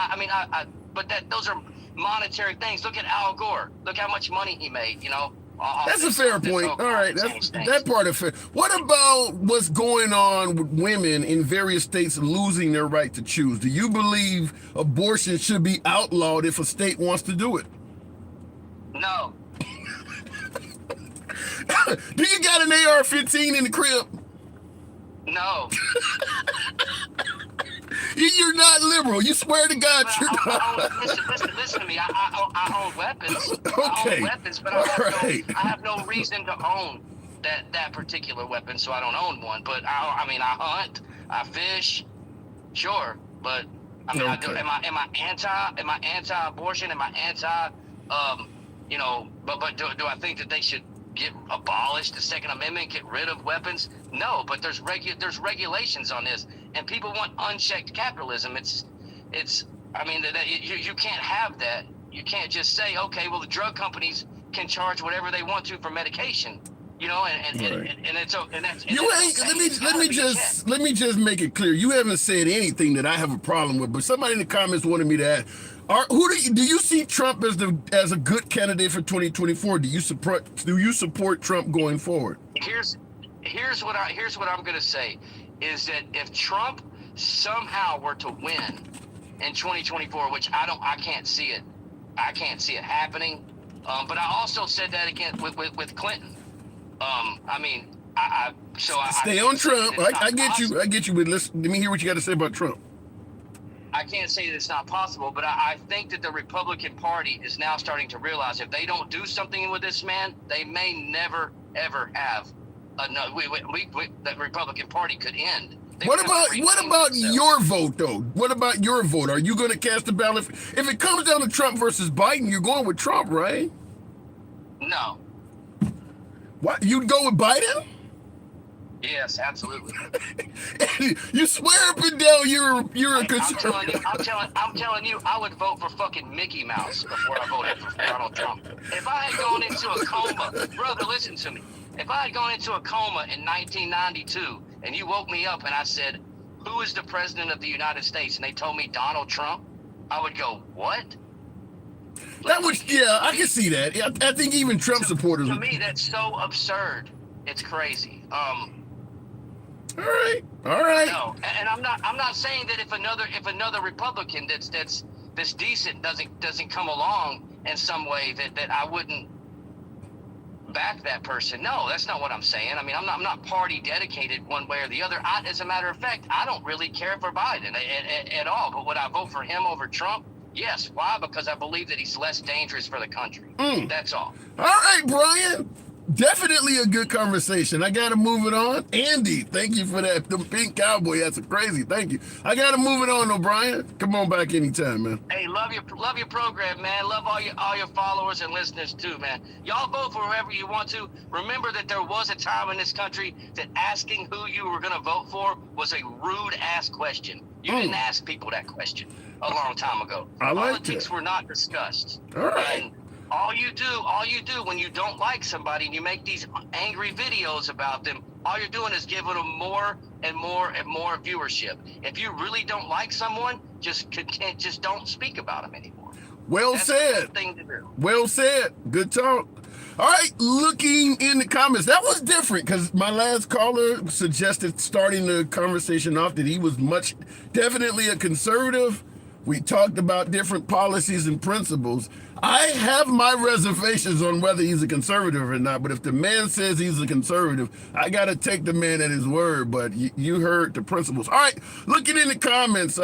but those are monetary things. Look at Al Gore. Look how much money he made. That's a fair point. All right, that's that part of it. What about what's going on with women in various states losing their right to choose? Do you believe abortion should be outlawed if a state wants to do it? No. Do you got an AR-15 in the crib? No. You're not liberal. You swear to God you're not. Listen to me. I own weapons. Okay. I own weapons, but I have no reason to own that particular weapon, so I don't own one. But I hunt, I fish, sure. But am I anti-abortion? Am I anti? But do I think that they should abolish the Second Amendment, get rid of weapons? No, but there's regulations on this, and people want unchecked capitalism. You can't have that. You can't just say, okay, well, the drug companies can charge whatever they want to for medication, and it's and that's. You ain't. Let me just make it clear. You haven't said anything that I have a problem with, but somebody in the comments wanted me to ask. Do you see Trump as a good candidate for 2024? Do you support Trump going forward? Here's what I'm going to say is that if Trump somehow were to win in 2024, which I can't see it. I can't see it happening. But I also said that again with Clinton. Stay on Trump. I get you. I get you. But let me hear what you got to say about Trump. I can't say that it's not possible, but I think that the Republican Party is now starting to realize if they don't do something with this man, they may never, ever have the Republican Party could end. What about your vote, though? What about your vote? Are you going to cast a ballot? If it comes down to Trump versus Biden, you're going with Trump, right? No. What? You'd go with Biden? Yes, absolutely. You swear up and down you're a conservative. I'm telling you, I would vote for fucking Mickey Mouse before I voted for Donald Trump. If I had gone into a coma, brother, listen to me. If I had gone into a coma in 1992 and you woke me up and I said, "Who is the president of the United States?" and they told me Donald Trump, I would go, "What?" I can see that. I think even Trump supporters. To me, that's so absurd. It's crazy. All right. No, and I'm not saying that if another Republican that's decent doesn't come along in some way that I wouldn't back that person. No, that's not what I'm saying. I mean, I'm not party dedicated one way or the other. As a matter of fact, I don't really care for Biden at all. But would I vote for him over Trump? Yes. Why? Because I believe that he's less dangerous for the country. That's all. All right, Brian. Definitely a good conversation. I got to move it on. Andy, thank you for that. The pink cowboy, that's crazy. Thank you. I got to move it on, O'Brien. Come on back anytime, man. Hey, love your program, man. Love all your followers and listeners too, man. Y'all vote for whoever you want to. Remember that there was a time in this country that asking who you were going to vote for was a rude ass question. You didn't ask people that question a long time ago. Politics were not discussed. All right. And all you do when you don't like somebody and you make these angry videos about them, all you're doing is giving them more and more and more viewership. If you really don't like someone, just don't speak about them anymore. Well That's said. the best thing to do. Well said. Good talk. All right, looking in the comments. That was different because my last caller suggested starting the conversation off that he was definitely a conservative. We talked about different policies and principles. I have my reservations on whether he's a conservative or not, but if the man says he's a conservative, I got to take the man at his word, but you heard the principles. All right, looking in the comments,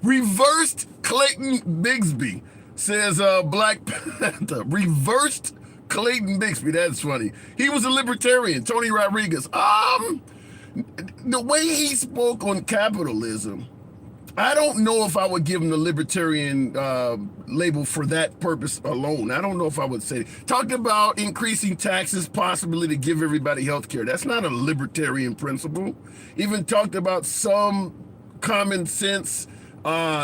reversed Clayton Bigsby says Black Panther. Reversed Clayton Bigsby, that's funny. He was a libertarian, Tony Rodriguez. The way he spoke on capitalism, I don't know if I would give him the libertarian label for that purpose alone. I don't know if I would say it. Talked about increasing taxes, possibly to give everybody health care. That's not a libertarian principle. Even talked about some common sense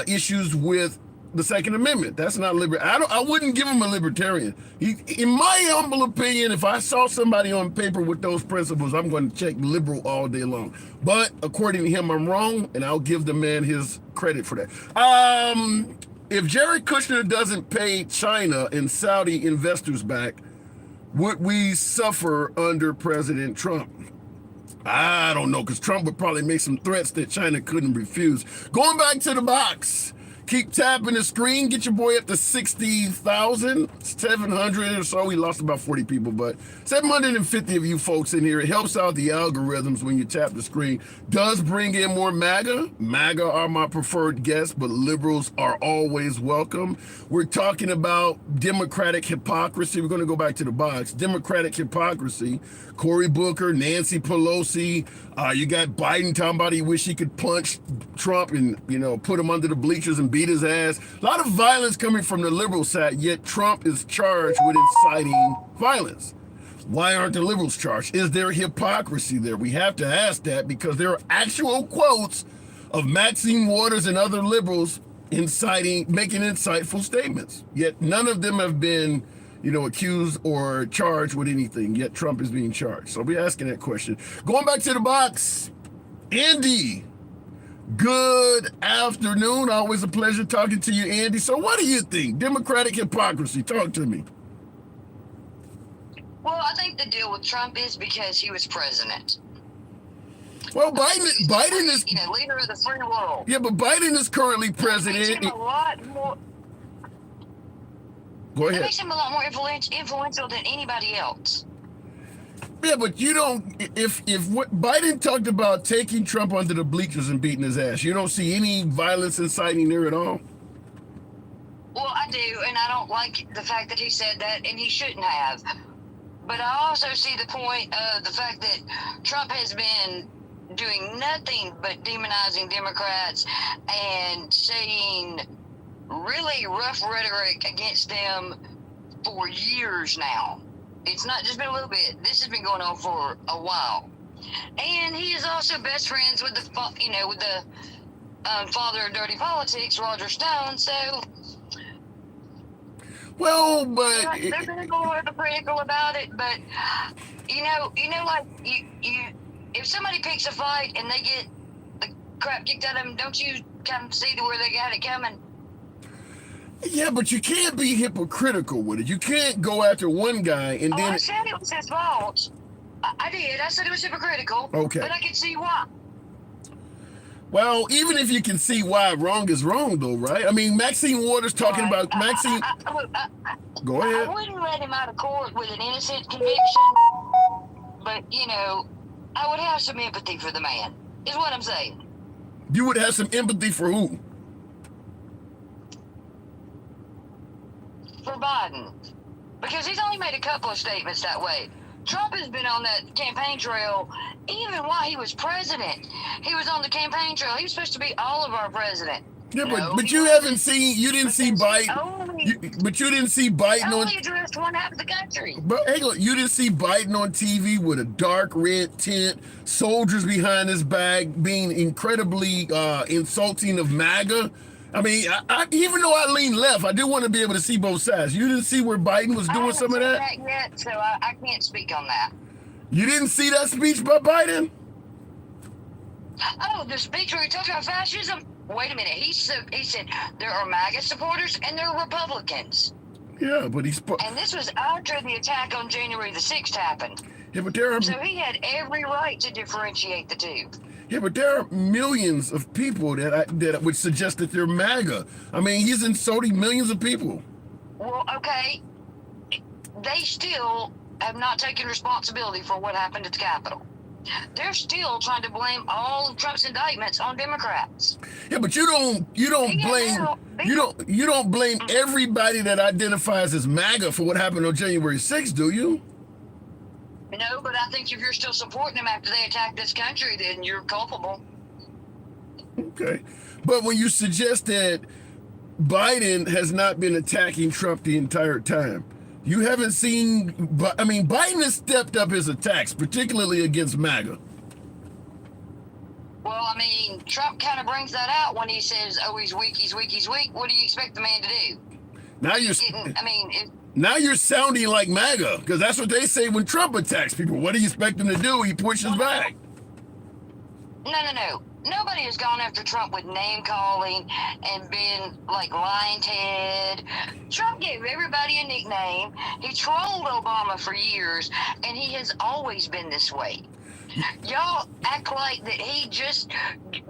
issues with the Second Amendment. That's not I wouldn't give him a libertarian. In my humble opinion, if I saw somebody on paper with those principles, I'm going to check liberal all day long. But according to him, I'm wrong, and I'll give the man his credit for that. If Jared Kushner doesn't pay China and Saudi investors back, would we suffer under President Trump? I don't know, because Trump would probably make some threats that China couldn't refuse. Going back to the box. Keep tapping the screen. Get your boy up to 60,700 or so. We lost about 40 people, but 750 of you folks in here. It helps out the algorithms when you tap the screen. Does bring in more MAGA. MAGA are my preferred guests, but liberals are always welcome. We're talking about democratic hypocrisy. We're going to go back to the box. Democratic hypocrisy. Cory Booker, Nancy Pelosi. You got Biden talking about he wish he could punch Trump and, put him under the bleachers and beat his ass. A lot of violence coming from the liberal side, yet Trump is charged with inciting violence. Why aren't the liberals charged? Is there hypocrisy there? We have to ask that because there are actual quotes of Maxine Waters and other liberals making insightful statements. Yet none of them have been accused or charged with anything, yet Trump is being charged. So we're asking that question. Going back to the box, Andy, good afternoon. Always a pleasure talking to you, Andy. So what do you think? Democratic hypocrisy, talk to me. Well, I think the deal with Trump is because he was president. Well, Biden is, leader of the free world. Yeah, but Biden is currently president. That makes him a lot more. Go ahead. That makes him a lot more influential than anybody else. Yeah, but you don't. If what Biden talked about taking Trump under the bleachers and beating his ass, you don't see any violence inciting there at all. Well, I do, and I don't like the fact that he said that, and he shouldn't have. But I also see the point of the fact that Trump has been doing nothing but demonizing Democrats and saying really rough rhetoric against them for years now. It's not just been a little bit. This has been going on for a while. And he is also best friends with the father of dirty politics, Roger Stone. So, well, but they're going to go hypocritical about it. But like you, if somebody picks a fight and they get the crap kicked out of them, don't you kind of see where they got it coming? Yeah, but you can't be hypocritical with it. You can't go after one guy and then. I said it was his fault. I did. I said it was hypocritical. Okay. But I can see why. Well, even if you can see why wrong is wrong, though, right? I mean, Maxine Waters talking about Maxine. Go ahead. I wouldn't let him out of court with an innocent conviction, but I would have some empathy for the man. Is what I'm saying. You would have some empathy for who? For Biden, because he's only made a couple of statements that way. Trump has been on that campaign trail even while he was president. He was on the campaign trail. He was supposed to be all of our president. Yeah, but you didn't see Biden. But you didn't see Biden on. Only addressed one half of the country. But hang on, you didn't see Biden on TV with a dark red tint, soldiers behind his back, being incredibly insulting of MAGA. I mean, I even though I lean left, I do want to be able to see both sides. You didn't see where Biden was doing some of that? I haven't seen that yet, so I can't speak on that. You didn't see that speech by Biden? Oh, the speech where he talked about fascism? Wait a minute. He said there are MAGA supporters and there are Republicans. Yeah, but And this was after the attack on January the 6th happened. yeah, but there are So he had every right to differentiate the two. yeah, but there are millions of people that would suggest that they're MAGA. I mean, he's insulting millions of people. Well, okay. They still have not taken responsibility for what happened at the Capitol. They're still trying to blame all of Trump's indictments on Democrats. Yeah, but you don't blame everybody that identifies as MAGA for what happened on January 6th, do you? No, but I think if you're still supporting them after they attacked this country, then you're culpable. Okay. But when you suggest that Biden has not been attacking Trump the entire time, you haven't seen, I mean, Biden has stepped up his attacks, particularly against MAGA. Well, I mean, Trump kind of brings that out when he says, oh, he's weak, he's weak, he's weak. What do you expect the man to do? Now you're sounding like MAGA, because that's what they say when Trump attacks people. What do you expect him to do? He pushes back. No. Nobody has gone after Trump with name calling and been like Lion Ted. Trump gave everybody a nickname. He trolled Obama for years, and he has always been this way. Y'all act like that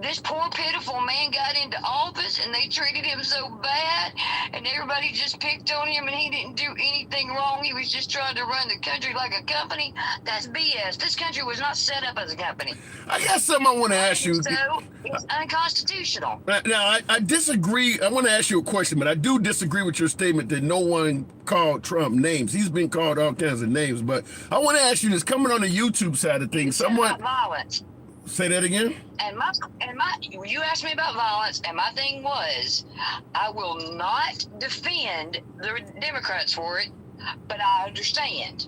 this poor pitiful man got into office and they treated him so bad and everybody just picked on him and he didn't do anything wrong. He was just trying to run the country like a company. That's BS. This country was not set up as a company. I got something I want to ask you. So it's unconstitutional. Now, I disagree. I want to ask you a question, but I do disagree with your statement that no one called Trump names. He's been called all kinds of names, but I want to ask you this, coming on the YouTube side of things, violence. Say that again? You asked me about violence, and my thing was, I will not defend the Democrats for it, but I understand.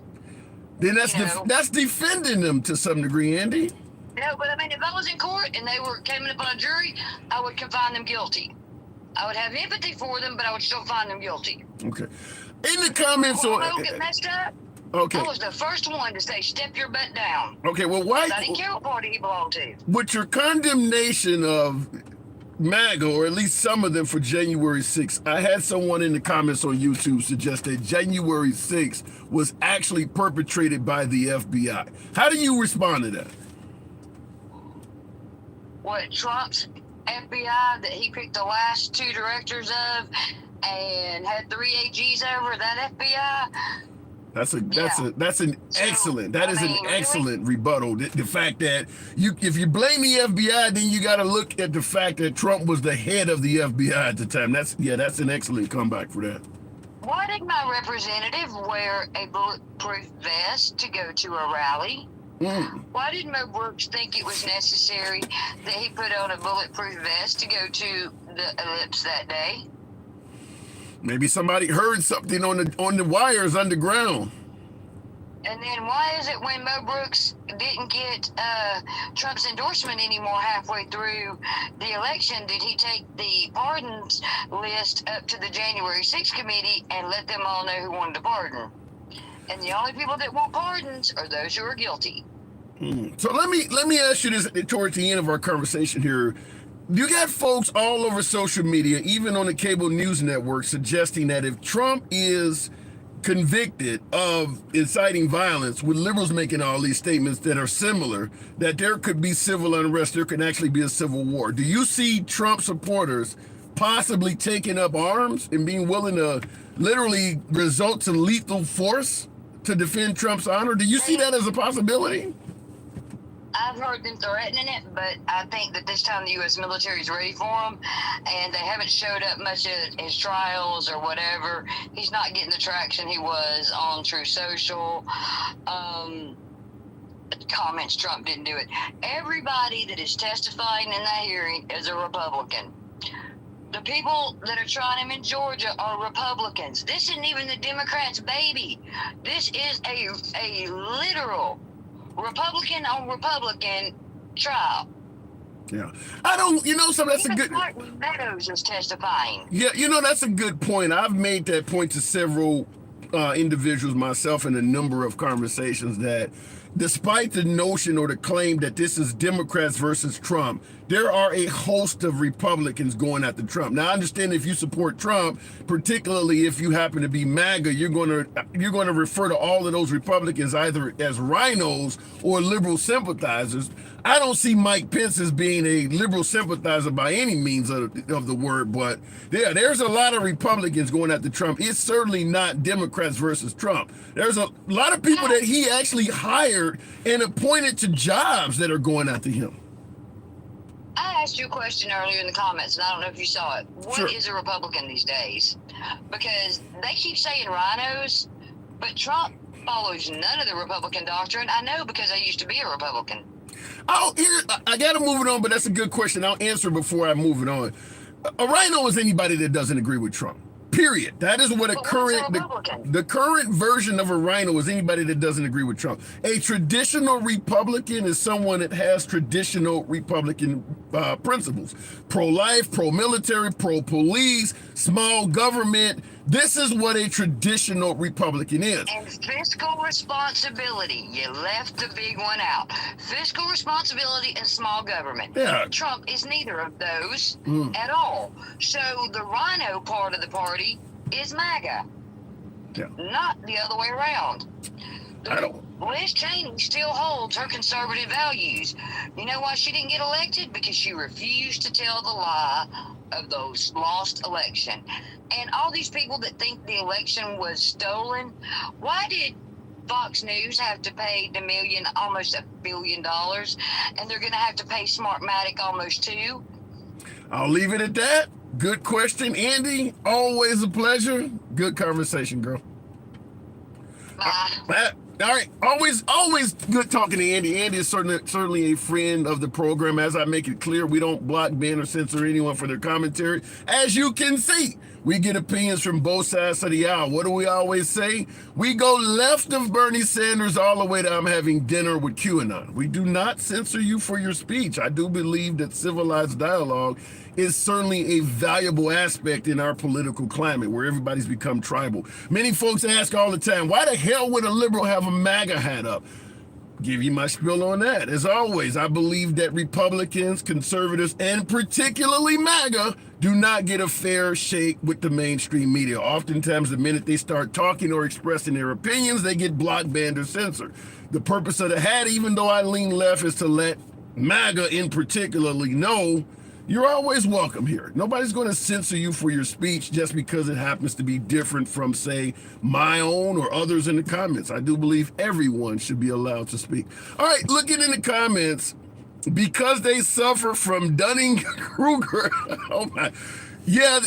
Then that's defending them to some degree, Andy. No, but I mean, if I was in court and they came up on a jury, I would find them guilty. I would have empathy for them, but I would still find them guilty. Okay. In the comments on get messed up. Okay. I was the first one to say, step your butt down. Okay, well, why? I didn't care what party he belonged to. With your condemnation of MAGA, or at least some of them, for January 6th, I had someone in the comments on YouTube suggest that January 6th was actually perpetrated by the FBI. How do you respond to that? What, Trump's FBI that he picked the last two directors of and had 3 AGs over, that FBI? That's an excellent rebuttal. The fact that if you blame the FBI, then you got to look at the fact that Trump was the head of the FBI at the time. That's an excellent comeback for that. Why did my representative wear a bulletproof vest to go to a rally? Why did Mo Brooks think it was necessary that he put on a bulletproof vest to go to the ellipse that day? Maybe somebody heard something on the wires underground. And then why is it when Mo Brooks didn't get Trump's endorsement anymore halfway through the election, did he take the pardons list up to the January 6th committee and let them all know who wanted to pardon? And the only people that want pardons are those who are guilty. So let me ask you this towards the end of our conversation here. You got folks all over social media, even on the cable news network, suggesting that if Trump is convicted of inciting violence, with liberals making all these statements that are similar, that there could be civil unrest, there could actually be a civil war. Do you see Trump supporters possibly taking up arms and being willing to literally resort to lethal force to defend Trump's honor? Do you see that as a possibility? I've heard them threatening it, but I think that this time the U.S. military is ready for him, and they haven't showed up much at his trials or whatever. He's not getting the traction he was on True Social. Comments, Trump didn't do it. Everybody that is testifying in that hearing is a Republican. The people that are trying him in Georgia are Republicans. This isn't even the Democrats' baby. This is a literal Republican on Republican trial. Yeah. That's a good... Martin Meadows is testifying. Yeah, that's a good point. I've made that point to several individuals myself in a number of conversations that, despite the notion or the claim that this is Democrats versus Trump, there are a host of Republicans going after Trump. Now, I understand if you support Trump, particularly if you happen to be MAGA, you're going to refer to all of those Republicans either as rhinos or liberal sympathizers. I don't see Mike Pence as being a liberal sympathizer by any means of the word, but there's a lot of Republicans going after Trump. It's certainly not Democrats versus Trump. There's a lot of people that he actually hired and appointed to jobs that are going after him. I asked you a question earlier in the comments, and I don't know if you saw it. What is Sure. a Republican these days? Because they keep saying rhinos, but Trump follows none of the Republican doctrine. I know because I used to be a Republican. Oh, I got to move it on, but that's a good question. I'll answer before I move it on. A rhino is anybody that doesn't agree with Trump. Period. That is what But what's a Republican? the current version of a rhino is anybody that doesn't agree with Trump. A traditional Republican is someone that has traditional Republican principles. Pro-life, pro-military, pro-police, small government. This is what a traditional Republican is. And fiscal responsibility. You left the big one out. Fiscal responsibility and small government. Yeah. Trump is neither of those at all. So the rhino part of the party is MAGA, Yeah. not the other way around. I don't. Liz Cheney still holds her conservative values. You know why she didn't get elected? Because she refused to tell the lie of those lost election. And all these people that think the election was stolen, why did Fox News have to pay the million, almost $1 billion, and they're going to have to pay Smartmatic almost $2 billion? I'll leave it at that. Good question, Andy. Always a pleasure. Good conversation, girl. All right, always good talking to Andy. Andy is certainly a friend of the program. As I make it clear, we don't block, ban, or censor anyone for their commentary. As you can see, we get opinions from both sides of the aisle. What do we always say? We go left of Bernie Sanders all the way to I'm having dinner with QAnon. We do not censor you for your speech. I do believe that civilized dialogue is certainly a valuable aspect in our political climate where everybody's become tribal. Many folks ask all the time, why the hell would a liberal have a MAGA hat up? Give you my spiel on that. As always, I believe that Republicans, conservatives, and particularly MAGA do not get a fair shake with the mainstream media. Oftentimes, the minute they start talking or expressing their opinions, they get blocked, banned, or censored. The purpose of the hat, even though I lean left, is to let MAGA in particularly know you're always welcome here. Nobody's going to censor you for your speech just because it happens to be different from, say, my own or others in the comments. I do believe everyone should be allowed to speak. All right, looking in the comments, because they suffer from Dunning-Kruger. Oh my. Yeah,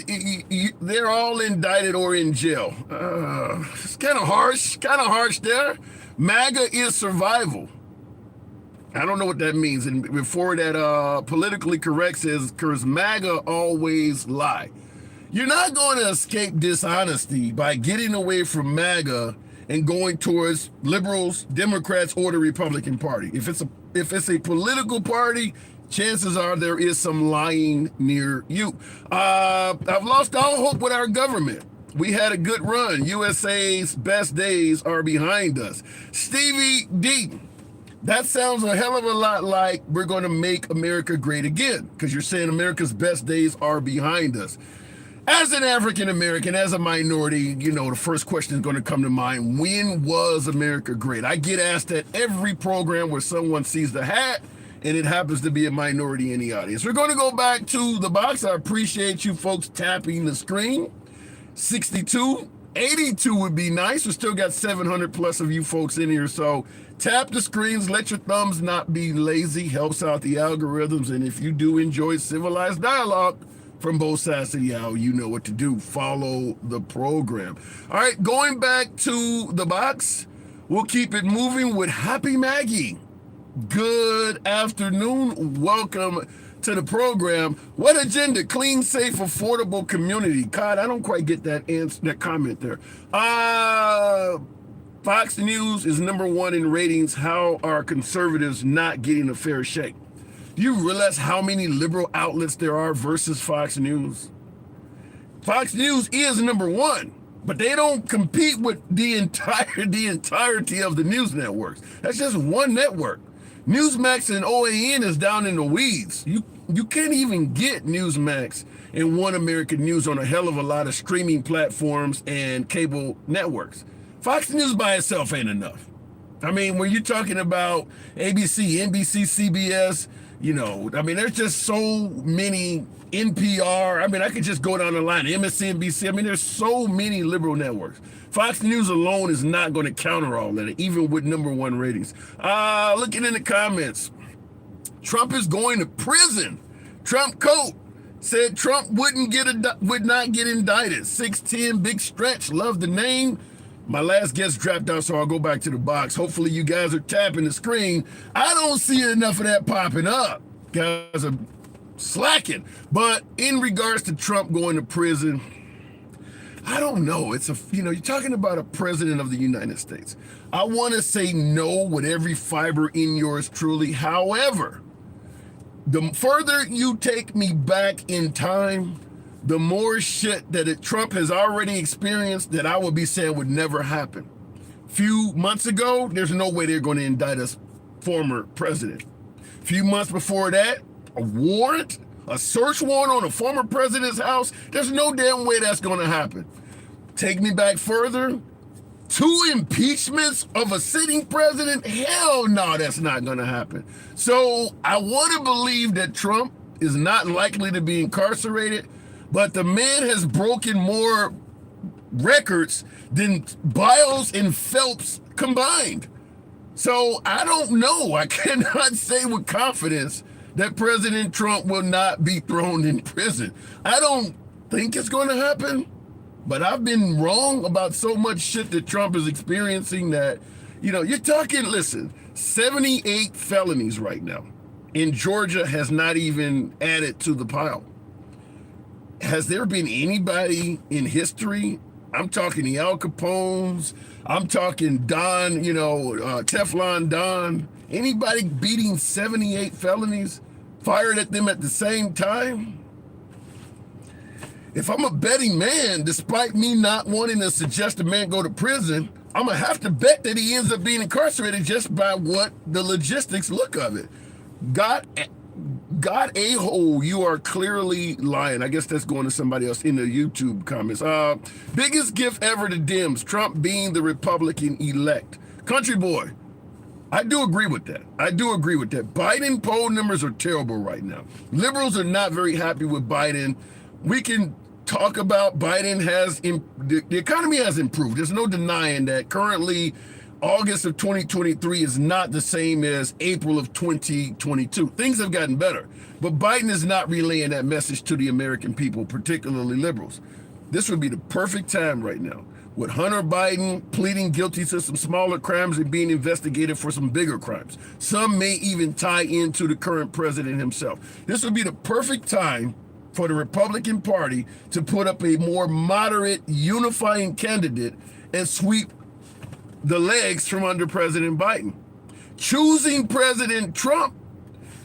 they're all indicted or in jail. It's kind of harsh there. MAGA is survival. I don't know what that means. And before that, politically correct says, because MAGA always lie. You're not going to escape dishonesty by getting away from MAGA and going towards liberals, Democrats, or the Republican Party. If it's a political party, chances are there is some lying near you. I've lost all hope with our government. We had a good run. USA's best days are behind us. Stevie D. That sounds a hell of a lot like we're going to make America great again, because you're saying America's best days are behind us. As an African American, as a minority, the first question is going to come to mind: when was America great? I get asked that every program where someone sees the hat and it happens to be a minority in the audience. We're going to go back to the box. I appreciate you folks tapping the screen. 62, 82 would be nice. We still got 700 plus of you folks in here, so tap the screens, let your thumbs not be lazy, helps out the algorithms. And if you do enjoy civilized dialogue from both sides of the aisle, you know what to do. Follow the program. All right, going back to the box, we'll keep it moving with Happy Maggie. Good afternoon. Welcome to the program. What agenda? Clean, safe, affordable community. God, I don't quite get that comment there. Fox News is #1 in ratings. How are conservatives not getting a fair shake? Do you realize how many liberal outlets there are versus Fox News? Fox News is #1, but they don't compete with the entirety of the news networks. That's just one network. Newsmax and OAN is down in the weeds. You can't even get Newsmax and One American News on a hell of a lot of streaming platforms and cable networks. Fox News by itself ain't enough. I mean, when you're talking about ABC, NBC, CBS, there's just so many. NPR, I could just go down the line, MSNBC, there's so many liberal networks. Fox News alone is not going to counter all that, even with #1 ratings. Looking in the comments, Trump is going to prison. Trump coat said Trump would not get indicted. 610, big stretch, love the name. My last guest dropped out, so I'll go back to the box. Hopefully you guys are tapping the screen. I don't see enough of that popping up. Guys are slacking. But in regards to Trump going to prison, I don't know. You're talking about a president of the United States. I want to say no with every fiber in yours truly. However, the further you take me back in time, the more shit that Trump has already experienced that I would be saying would never happen. Few months ago, there's no way they're going to indict a former president. Few months before that, a search warrant on a former president's house, there's no damn way that's going to happen. Take me back further, 2 impeachments of a sitting president, hell no, that's not going to happen. So I want to believe that Trump is not likely to be incarcerated, but the man has broken more records than Biles and Phelps combined. So I don't know. I cannot say with confidence that President Trump will not be thrown in prison. I don't think it's going to happen, but I've been wrong about so much shit that Trump is experiencing that, you're talking, listen, 78 felonies right now. And Georgia has not even added to the pile. Has there been anybody in history? I'm talking the Al Capones. I'm talking Don, Teflon Don. Anybody beating 78 felonies? Fired at them at the same time? If I'm a betting man, despite me not wanting to suggest a man go to prison, I'm going to have to bet that he ends up being incarcerated just by what the logistics look of it. God a-hole, you are clearly lying. I guess that's going to somebody else in the YouTube comments. Biggest gift ever to Dems, Trump being the Republican elect. Country boy, I do agree with that. Biden poll numbers are terrible right now. Liberals are not very happy with Biden. We can talk about Biden the economy has improved. There's no denying that. Currently, August of 2023 is not the same as April of 2022. Things have gotten better, but Biden is not relaying that message to the American people, particularly liberals. This would be the perfect time right now, with Hunter Biden pleading guilty to some smaller crimes and being investigated for some bigger crimes. Some may even tie into the current president himself. This would be the perfect time for the Republican Party to put up a more moderate, unifying candidate and sweep the legs from under President Biden. Choosing President Trump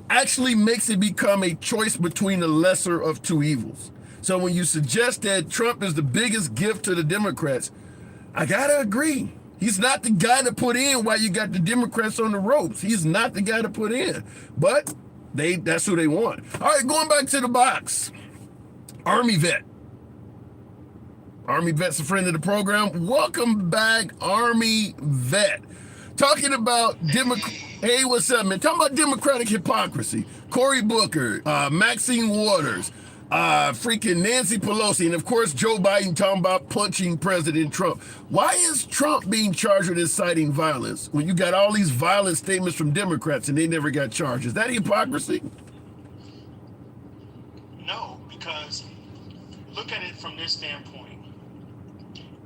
actually makes it become a choice between the lesser of two evils. So when you suggest that Trump is the biggest gift to the Democrats, I gotta agree. He's not the guy to put in while you got the Democrats on the ropes. He's not the guy to put in, but that's who they want. All right, going back to the box. Army vet. Army vet's a friend of the program. Welcome back, Army vet. Talking about hey, what's up, man? Talking about Democratic hypocrisy. Cory Booker, Maxine Waters, freaking Nancy Pelosi, and of course Joe Biden talking about punching President Trump. Why is Trump being charged with inciting violence when you got all these violent statements from Democrats and they never got charged? Is that hypocrisy? No, because look at it from this standpoint.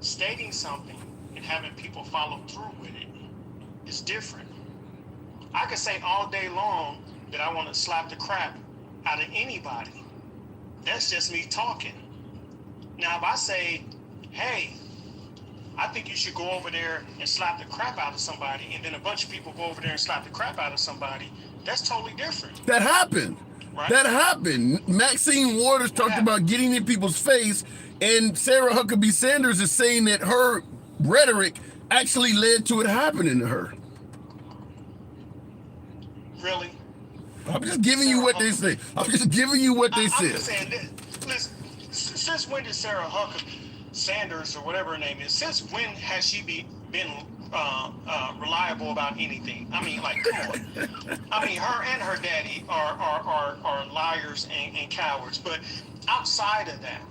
Stating something and having people follow through with it is different. I could say all day long that I want to slap the crap out of anybody. That's just me talking. Now, if I say, hey, I think you should go over there and slap the crap out of somebody, and then a bunch of people go over there and slap the crap out of somebody, that's totally different. That happened. Right? That happened. Maxine Waters talked about getting in people's face And Sarah Huckabee Sanders is saying that her rhetoric actually led to it happening to her. Really? I'm just giving you what they say. I'm just giving you what they I'm said. just saying this. Listen, since when did Sarah Huckabee Sanders, or whatever her name is, since when has she been reliable about anything? I mean, like, come on. I mean, her and her daddy are liars and cowards. But outside of that,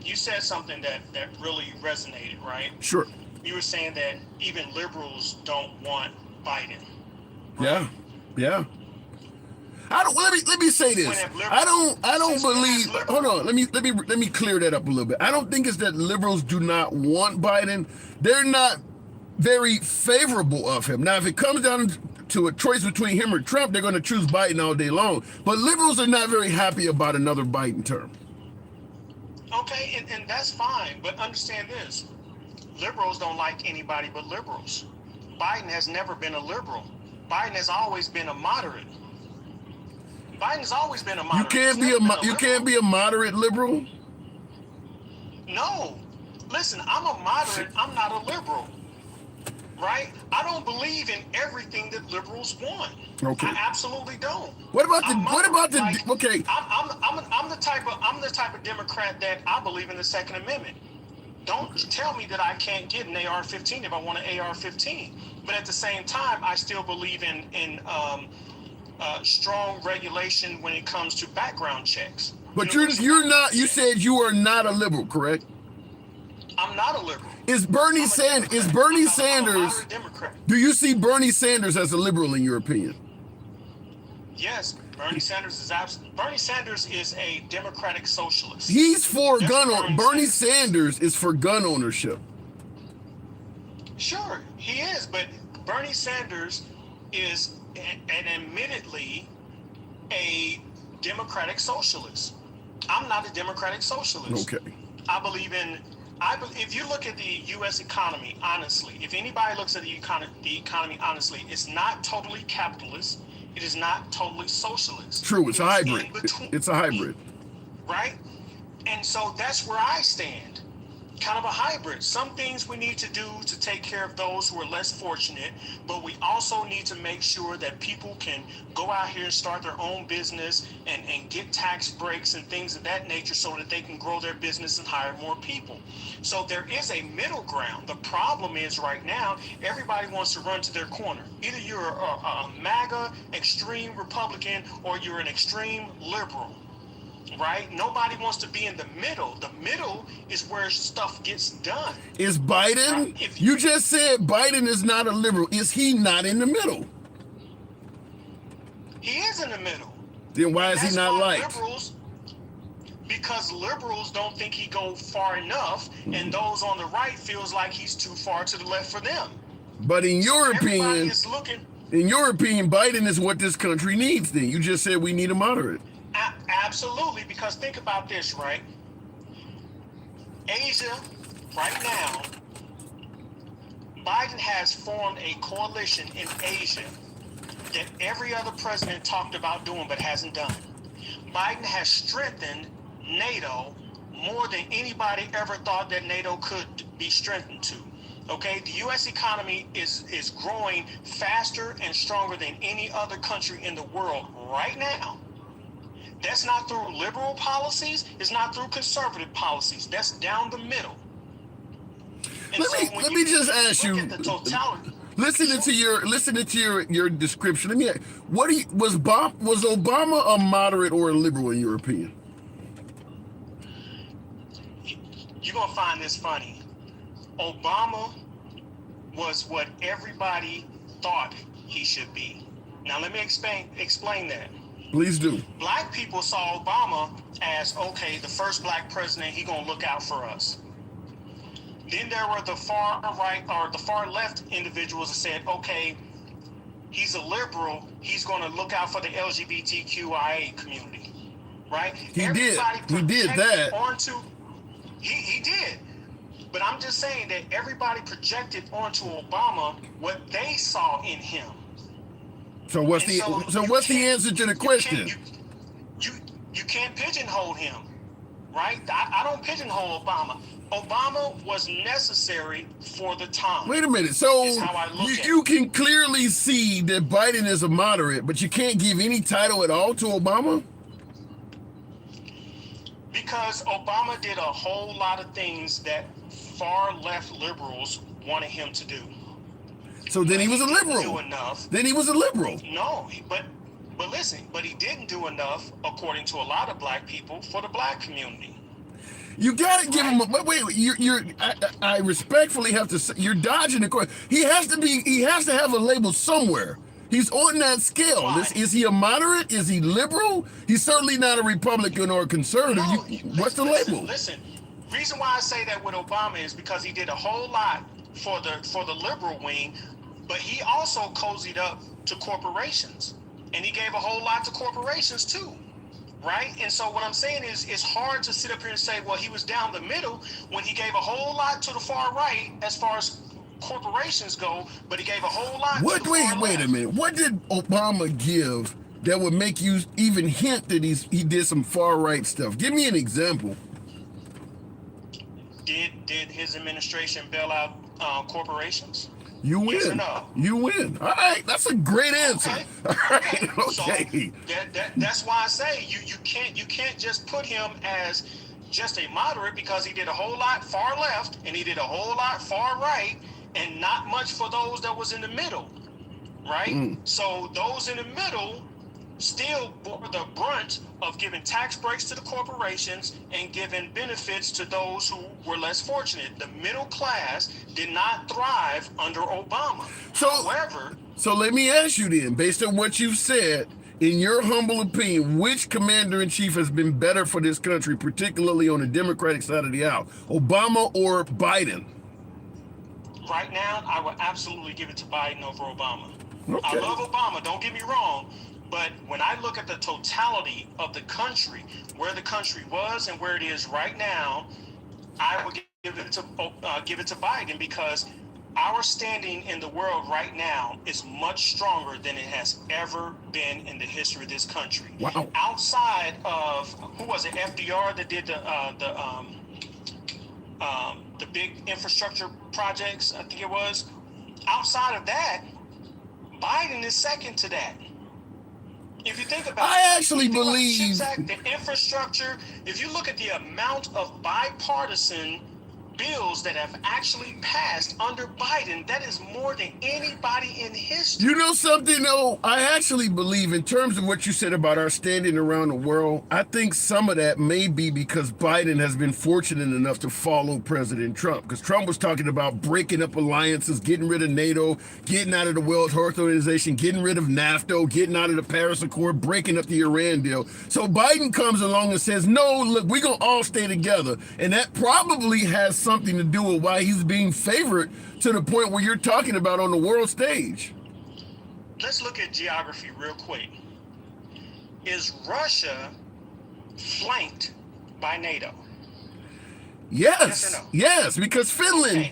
you said something that really resonated, right? Sure. You were saying that even liberals don't want Biden. Yeah. Yeah. Let me say this. I don't believe. Hold on. Let me clear that up a little bit. I don't think it's that liberals do not want Biden. They're not very favorable of him. Now, if it comes down to a choice between him or Trump, they're going to choose Biden all day long. But liberals are not very happy about another Biden term. Okay, and that's fine. But understand this: liberals don't like anybody but liberals. Biden has never been a liberal. Biden has always been a moderate. Biden's always been a moderate. You can't be a moderate liberal. No, listen, I'm a moderate. I'm not a liberal, right? I don't believe in everything that liberals want. Okay. I absolutely don't. What about the? Okay. I'm the type of Democrat that I believe in the Second Amendment. Don't tell me that I can't get an AR-15 if I want an AR-15. But at the same time, I still believe in strong regulation when it comes to background checks. But you're not. You said you are not a liberal, correct? I'm not a liberal. Is Bernie Sanders? I'm a moderate Democrat. Do you see Bernie Sanders as a liberal in your opinion? Yes, Bernie Sanders is a democratic socialist. He's for gun. Bernie Sanders is for gun ownership. Sure, he is, but Bernie Sanders is and admittedly a democratic socialist. I'm not a democratic socialist. Okay. If you look at the U.S. economy honestly, if anybody looks at the economy honestly, it's not totally capitalist. It is not totally socialist. True, it's a hybrid. It's a hybrid. Right? And so that's where I stand. Kind of a hybrid. Some things we need to do to take care of those who are less fortunate, but we also need to make sure that people can go out here and start their own business and get tax breaks and things of that nature so that they can grow their business and hire more people. So there is a middle ground. The problem is right now, everybody wants to run to their corner. Either you're a MAGA extreme Republican or you're an extreme liberal. Right? Nobody wants to be in the middle. The middle is where stuff gets done. Is Biden? Right? You just said Biden is not a liberal. Is he not in the middle? He is in the middle. Then why is he not liked? Because liberals don't think he go far enough, and those on the right feels like he's too far to the left for them. But in your opinion, Biden is what this country needs. Then you just said we need a moderate. Absolutely, because think about this, right? Asia, right now, Biden has formed a coalition in Asia that every other president talked about doing but hasn't done. Biden has strengthened NATO more than anybody ever thought that NATO could be strengthened to. Okay, the U.S. economy is growing faster and stronger than any other country in the world right now. That's not through liberal policies. It's not through conservative policies. That's down the middle. Let me just ask you. Listening to your description, let me ask, was Obama a moderate or a liberal in your opinion? You're gonna find this funny. Obama was what everybody thought he should be. Now let me explain that. Please do. Black people saw Obama as, okay, the first black president, he gonna look out for us. Then there were the far right or the far left individuals that said, okay, he's a liberal, he's gonna look out for the LGBTQIA community, right? He did that. He did. But I'm just saying that everybody projected onto Obama what they saw in him. So what's the answer to the question? You can't pigeonhole him. right? I don't pigeonhole Obama. Obama was necessary for the time. Wait a minute. So Is how I look at you it. can clearly see that Biden is a moderate, but you can't give any title at all to Obama? Because Obama did a whole lot of things that far left liberals wanted him to do. So then he was a didn't do liberal. enough. Then he was a liberal. No, but listen, but he didn't do enough, according to a lot of black people, for the black community. You gotta give him. Wait. I respectfully have to say you're dodging the question. He has to have a label somewhere. He's on that scale. Why? Is he a moderate? Is he liberal? He's certainly not a Republican or a conservative. No, What's the label? Listen, reason why I say that with Obama is because he did a whole lot for the liberal wing, but he also cozied up to corporations, and he gave a whole lot to corporations too, right? And so what I'm saying is, it's hard to sit up here and say, well, he was down the middle when he gave a whole lot to the far right as far as corporations go, but he gave a whole lot to the far Wait left. a minute. What did Obama give that would make you even hint that he did some far right stuff? Give me an example. Did his administration bail out corporations? You win. Yes or no? You win. All right, that's a great answer. Okay. All right, Okay. So that's why I say you can't just put him as just a moderate, because he did a whole lot far left and he did a whole lot far right, and not much for those that was in the middle, right? So those in the middle still bore the brunt of giving tax breaks to the corporations and giving benefits to those who were less fortunate. The middle class did not thrive under Obama. However, So let me ask you then, based on what you've said, in your humble opinion, which commander-in-chief has been better for this country, particularly on the Democratic side of the aisle, Obama or Biden? right now, I would absolutely give it to Biden over Obama. Okay. I love Obama, don't get me wrong, but when I look at the totality of the country, where the country was and where it is right now, I would give it to Biden, because our standing in the world right now is much stronger than it has ever been in the history of this country. Wow. Outside of, who was it, FDR that did the big infrastructure projects, I think it was. Outside of that, Biden is second to that. If you think about it, I actually if you think about the believe- CHIPS Act, the infrastructure, if you look at the amount of bipartisan bills that have actually passed under Biden, that is more than anybody in history. You know something though? I actually believe, in terms of what you said about our standing around the world, I think some of that may be because Biden has been fortunate enough to follow President Trump. Because Trump was talking about breaking up alliances, getting rid of NATO, getting out of the World Health Organization, getting rid of NAFTA, getting out of the Paris Accord, breaking up the Iran deal. So Biden comes along and says, no, look, we're going to all stay together. And that probably has something to do with why he's being favored to the point where you're talking about on the world stage. Let's look at geography real quick. Is Russia flanked by NATO? Yes or no? Yes, because Finland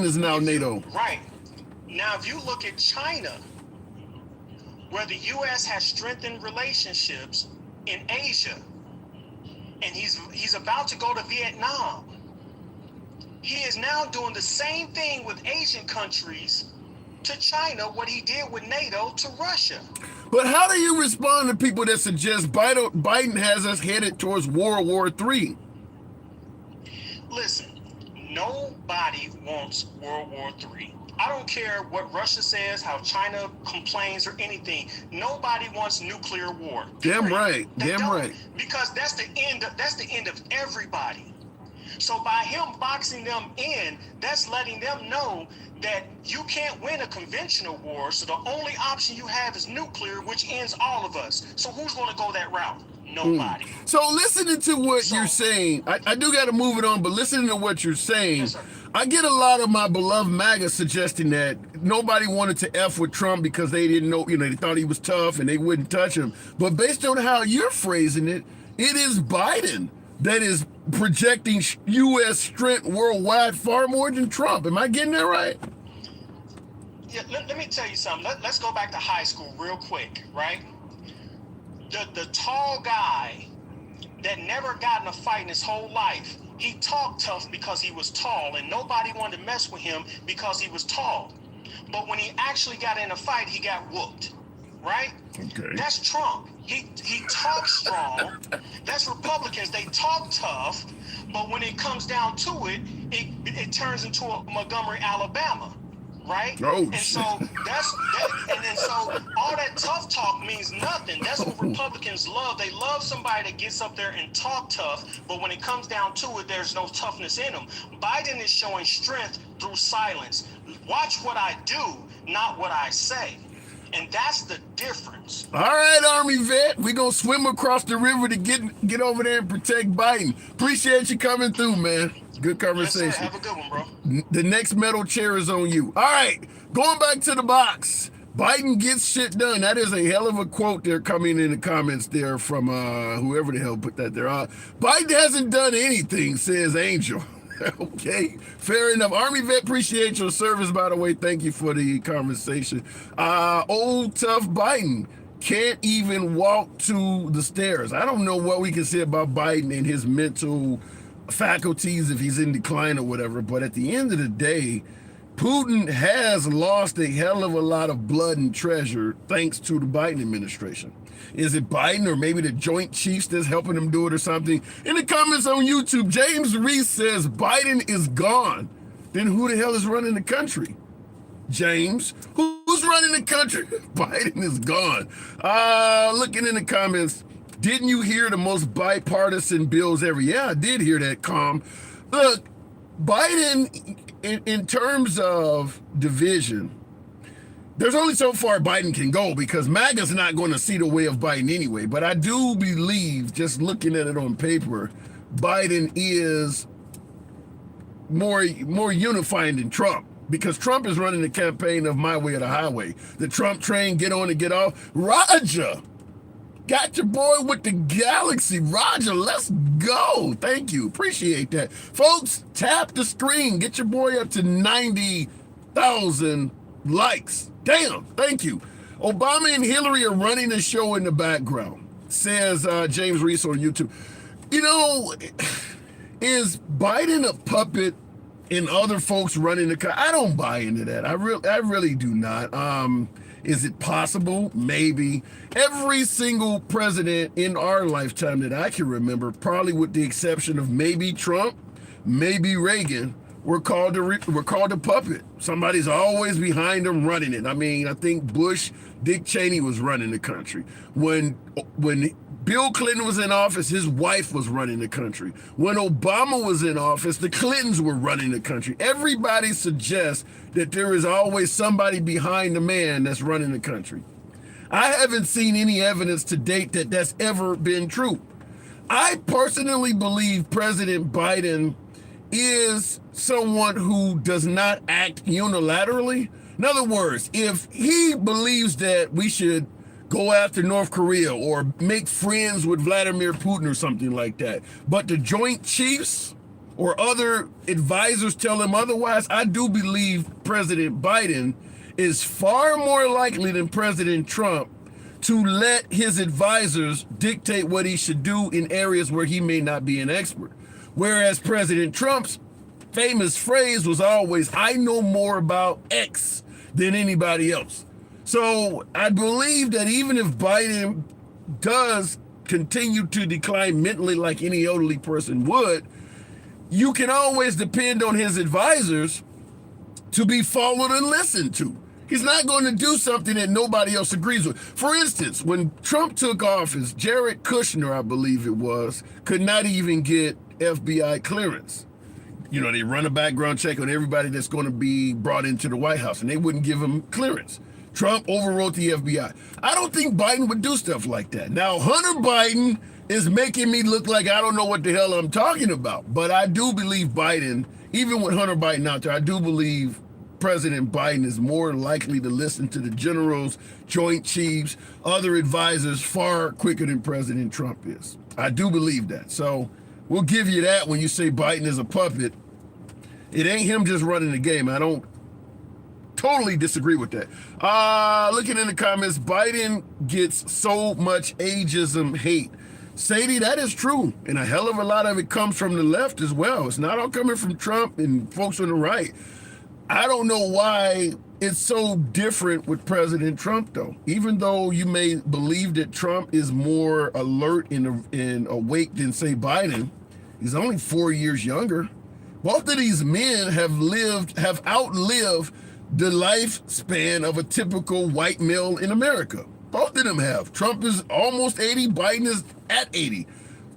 is now NATO. Right. Now, if you look at China, where the U.S. has strengthened relationships in Asia, and he's about to go to Vietnam, he is now doing the same thing with Asian countries to China, what he did with NATO to Russia. But how do you respond to people that suggest Biden has us headed towards World War III? Listen, nobody wants World War III. I don't care what Russia says, how China complains, or anything. Nobody wants nuclear war. Damn Period. right. They Damn don't, right. Because that's the end of everybody. So by him boxing them in, that's letting them know that you can't win a conventional war. So the only option you have is nuclear, which ends all of us. So who's going to go that route? Nobody. So listening to what you're saying, I do got to move it on, but listening to what you're saying, Yes, sir. I get a lot of my beloved MAGA suggesting that nobody wanted to F with Trump because they didn't know, they thought he was tough and they wouldn't touch him. But based on how you're phrasing it, it is Biden that is projecting U.S. strength worldwide far more than Trump. Am I getting that right? Yeah, let me tell you something. Let's go back to high school real quick, right? The tall guy that never got in a fight in his whole life. He talked tough because he was tall, and nobody wanted to mess with him because he was tall. But when he actually got in a fight, he got whooped, right? Okay. That's Trump. He talks strong. That's Republicans. They talk tough, but when it comes down to it, it turns into a Montgomery, Alabama, right? Oh, and so and then so all that tough talk means nothing. That's what Republicans love. They love somebody that gets up there and talk tough, but when it comes down to it, there's no toughness in them. Biden is showing strength through silence. Watch what I do, not what I say. And that's the difference. All right, Army vet, we gonna swim across the river to get over there and protect Biden. Appreciate you coming through, man. Good conversation. Yes, sir. Have a good one, bro. The next metal chair is on you. All right, going back to the box. Biden gets shit done. That is a hell of a quote there coming in the comments there from whoever the hell put that there. Biden hasn't done anything, says Angel. Okay, fair enough. Army vet, appreciate your service, by the way. Thank you for the conversation. Old tough Biden can't even walk to the stairs. I don't know what we can say about Biden and his mental faculties if he's in decline or whatever, but at the end of the day, Putin has lost a hell of a lot of blood and treasure thanks to the Biden administration. Is it Biden or maybe the Joint Chiefs that's helping him do it or something? In the comments on YouTube, James Reese says Biden is gone. Then who the hell is running the country? James, who's running the country? Biden is gone. Looking in the comments, didn't you hear the most bipartisan bills ever? Yeah, I did hear that, Calm. Look, Biden, in terms of division, there's only so far Biden can go because MAGA's not going to see the way of Biden anyway. But I do believe, just looking at it on paper, Biden is more unifying than Trump, because Trump is running the campaign of my way or the highway. The Trump train, get on and get off. Roger, got your boy with the galaxy. Roger, let's go. Thank you. Appreciate that. Folks, tap the screen. Get your boy up to 90,000 likes. Damn, thank you. Obama and Hillary are running the show in the background, says James Reese on YouTube. You know, is Biden a puppet and other folks running the country? I don't buy into that. I really do not. Is it possible? Maybe. Every single president in our lifetime that I can remember, probably with the exception of maybe Trump, maybe Reagan, we're called a puppet. Somebody's always behind them running it. I mean, I think Bush, Dick Cheney was running the country. When Bill Clinton was in office, his wife was running the country. When Obama was in office, the Clintons were running the country. Everybody suggests that there is always somebody behind the man that's running the country. I haven't seen any evidence to date that that's ever been true. I personally believe President Biden is someone who does not act unilaterally. In other words, if he believes that we should go after North Korea or make friends with Vladimir Putin or something like that, but the Joint Chiefs or other advisors tell him otherwise, I do believe President Biden is far more likely than President Trump to let his advisors dictate what he should do in areas where he may not be an expert. Whereas President Trump's famous phrase was always, I know more about X than anybody else. So I believe that even if Biden does continue to decline mentally like any elderly person would, you can always depend on his advisors to be followed and listened to. He's not going to do something that nobody else agrees with. For instance, when Trump took office, Jared Kushner, I believe it was, could not even get FBI clearance. You know, they run a background check on everybody that's going to be brought into the White House, and they wouldn't give him clearance. Trump overrode the FBI. I don't think Biden would do stuff like that. Now, Hunter Biden is making me look like I don't know what the hell I'm talking about. But I do believe Biden, even with Hunter Biden out there, I do believe President Biden is more likely to listen to the generals, Joint Chiefs, other advisors far quicker than President Trump is. I do believe that. So we'll give you that when you say Biden is a puppet. It ain't him just running the game. I don't totally disagree with that. Looking in the comments, Biden gets so much ageism hate, Sadie, that is true. And a hell of a lot of it comes from the left as well. It's not all coming from Trump and folks on the right. I don't know why it's so different with President Trump, though. Even though you may believe that Trump is more alert and awake than, say, Biden, he's only 4 years younger. Both of these men have outlived the lifespan of a typical white male in America. Both of them have. Trump is almost 80, Biden is at 80.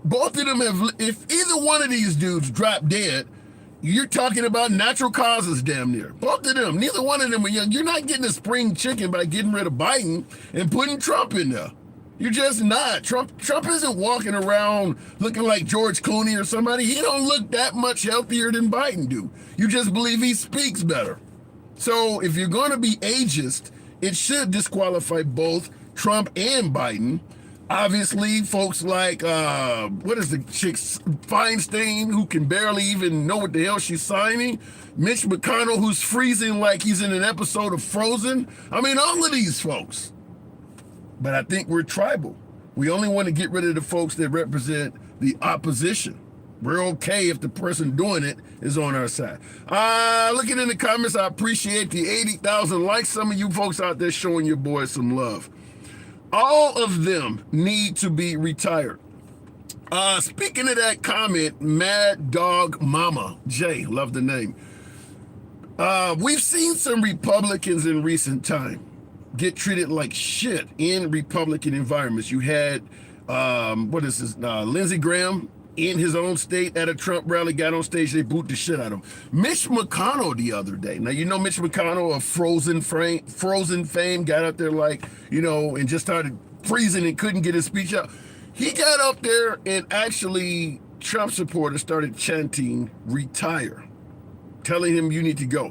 Both of them have, if either one of these dudes drop dead, you're talking about natural causes damn near. Both of them, neither one of them are young. You're not getting a spring chicken by getting rid of Biden and putting Trump in there. You're just not. Trump isn't walking around looking like George Clooney or somebody. He don't look that much healthier than Biden do. You just believe he speaks better. So if you're going to be ageist, it should disqualify both Trump and Biden. Obviously, folks like, what is the chick, Feinstein, who can barely even know what the hell she's signing. Mitch McConnell, who's freezing like he's in an episode of Frozen. I mean, all of these folks. But I think we're tribal. We only want to get rid of the folks that represent the opposition. We're okay if the person doing it is on our side. Looking in the comments, I appreciate the 80,000 likes. Some of you folks out there showing your boys some love. All of them need to be retired. Speaking of that comment, Mad Dog Mama, Jay, love the name. We've seen some Republicans in recent time get treated like shit in Republican environments. You had, Lindsey Graham in his own state at a Trump rally, got on stage, they boot the shit out of him. Mitch McConnell the other day. Now, you know Mitch McConnell of Frozen fame, got up there like, and just started freezing and couldn't get his speech out. He got up there and actually Trump supporters started chanting, retire, telling him you need to go.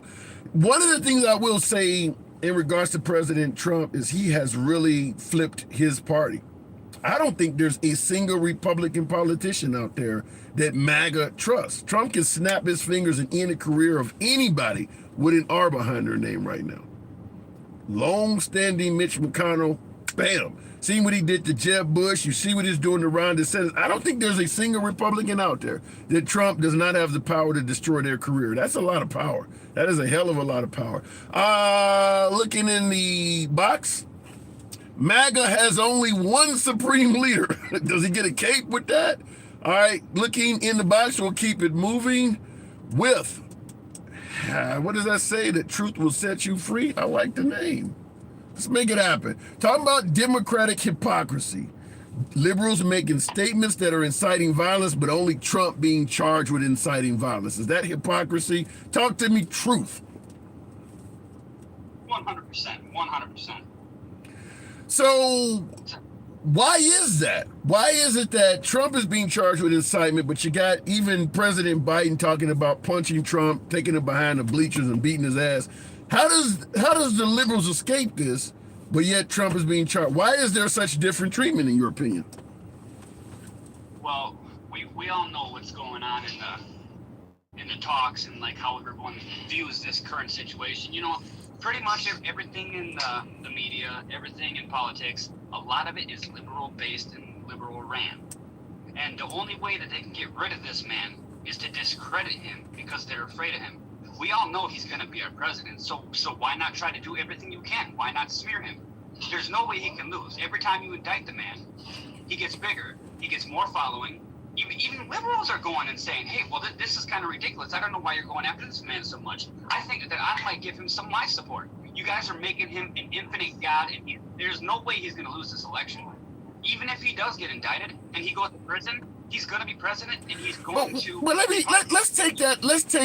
One of the things I will say in regards to President Trump is he has really flipped his party. I don't think there's a single Republican politician out there that MAGA trusts. Trump can snap his fingers and end the career of anybody with an R behind their name right now. Long-standing Mitch McConnell, bam. See what he did to Jeb Bush. You see what he's doing to Ron DeSantis. I don't think there's a single Republican out there that Trump does not have the power to destroy their career. That's a lot of power. That is a hell of a lot of power. Looking in the box, MAGA has only one supreme leader. Does he get a cape with that? All right, looking in the box, we'll keep it moving with, what does that say? That truth will set you free? I like the name. Let's make it happen. Talking about democratic hypocrisy. Liberals making statements that are inciting violence, but only Trump being charged with inciting violence. Is that hypocrisy? Talk to me truth. 100%. 100%. So why is that? Why is it that Trump is being charged with incitement, but you got even President Biden talking about punching Trump, taking him behind the bleachers and beating his ass? How does the liberals escape this, but yet Trump is being charged? Why is there such different treatment in your opinion? Well, we all know what's going on in the talks and like how everyone views this current situation. Pretty much everything in the media, everything in politics, a lot of it is liberal based and liberal ran. And the only way that they can get rid of this man is to discredit him because they're afraid of him. We all know he's going to be our president, so why not try to do everything you can? Why not smear him? There's no way he can lose. Every time you indict the man, he gets bigger, he gets more following. Even liberals are going and saying, hey, well, this is kind of ridiculous. I don't know why you're going after this man so much. I think that I might give him some of my support. You guys are making him an infinite God, and there's no way he's going to lose this election. Even if he does get indicted and he goes to prison, he's going to be president, and he's going to. Well, let's take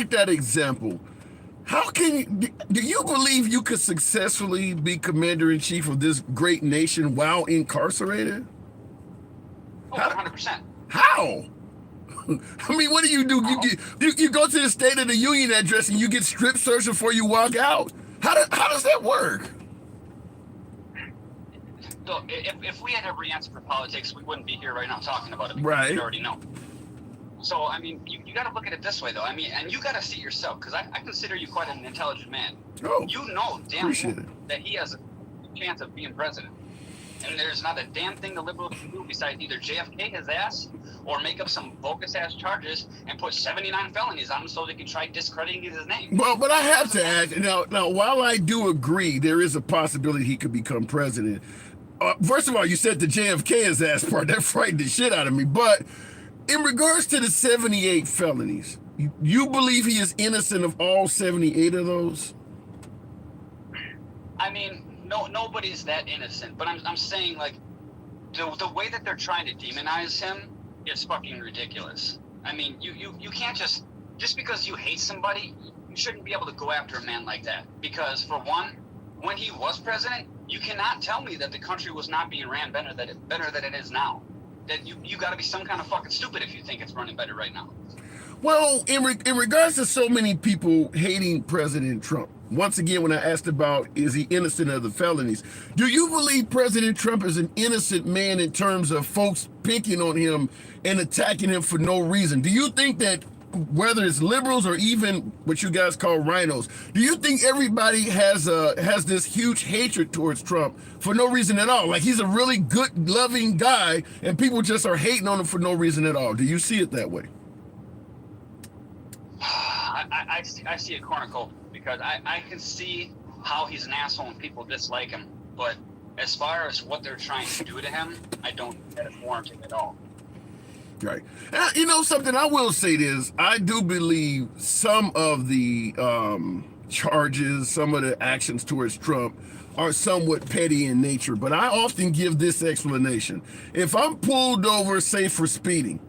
that example. How do you believe you could successfully be commander in chief of this great nation while incarcerated? Oh, 100%. How? I mean, what do? You go to the State of the Union address and you get strip searched before you walk out. How does that work? So if we had every answer for politics, we wouldn't be here right now talking about it. Right. We already know. So, I mean, you got to look at it this way, though. I mean, and you got to see it yourself, because I consider you quite an intelligent man. Oh, you know damn well that he has a chance of being president. And there's not a damn thing the liberals can do besides either JFK his ass or make up some bogus-ass charges and put 79 felonies on him so they can try discrediting his name. Well, but I have to ask, now, while I do agree there is a possibility he could become president, first of all, you said the JFK his ass part. That frightened the shit out of me. But in regards to the 78 felonies, you believe he is innocent of all 78 of those? I mean, nobody's that innocent, but I'm saying, like, the way that they're trying to demonize him is fucking ridiculous. I mean, you can't just because you hate somebody, you shouldn't be able to go after a man like that. Because for one, when he was president, you cannot tell me that the country was not being ran better than it is now. That you got to be some kind of fucking stupid if you think it's running better right now. Well, in regards to so many people hating President Trump, once again, when I asked about is he innocent of the felonies, do you believe President Trump is an innocent man in terms of folks picking on him and attacking him for no reason? Do you think that whether it's liberals or even what you guys call rhinos, do you think everybody has this huge hatred towards Trump for no reason at all? Like he's a really good, loving guy and people just are hating on him for no reason at all. Do you see it that way? I see it cornucopia because I can see how he's an asshole and people dislike him, but as far as what they're trying to do to him, I don't think that it's warranted at all. Right. You know something, I will say this. I do believe some of the charges, some of the actions towards Trump are somewhat petty in nature, but I often give this explanation. If I'm pulled over, say for speeding,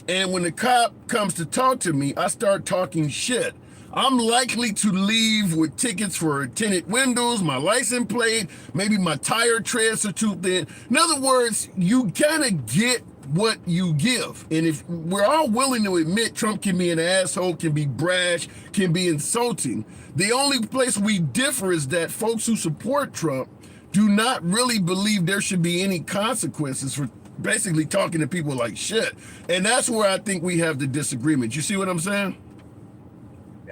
and when the cop comes to talk to me, I start talking shit, I'm likely to leave with tickets for tinted windows, my license plate, maybe my tire treads are too thin. In other words, you kind of get what you give. And if we're all willing to admit Trump can be an asshole, can be brash, can be insulting, the only place we differ is that folks who support Trump do not really believe there should be any consequences for basically talking to people like shit. And that's where I think we have the disagreement. You see what I'm saying?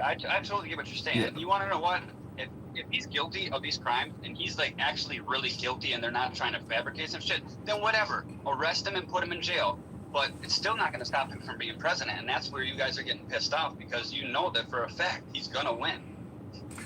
I totally get what you're saying. Yeah. You want to know what? If he's guilty of these crimes and he's like actually really guilty and they're not trying to fabricate some shit, then whatever. Arrest him and put him in jail. But it's still not going to stop him from being president. And that's where you guys are getting pissed off because you know that for a fact he's going to win.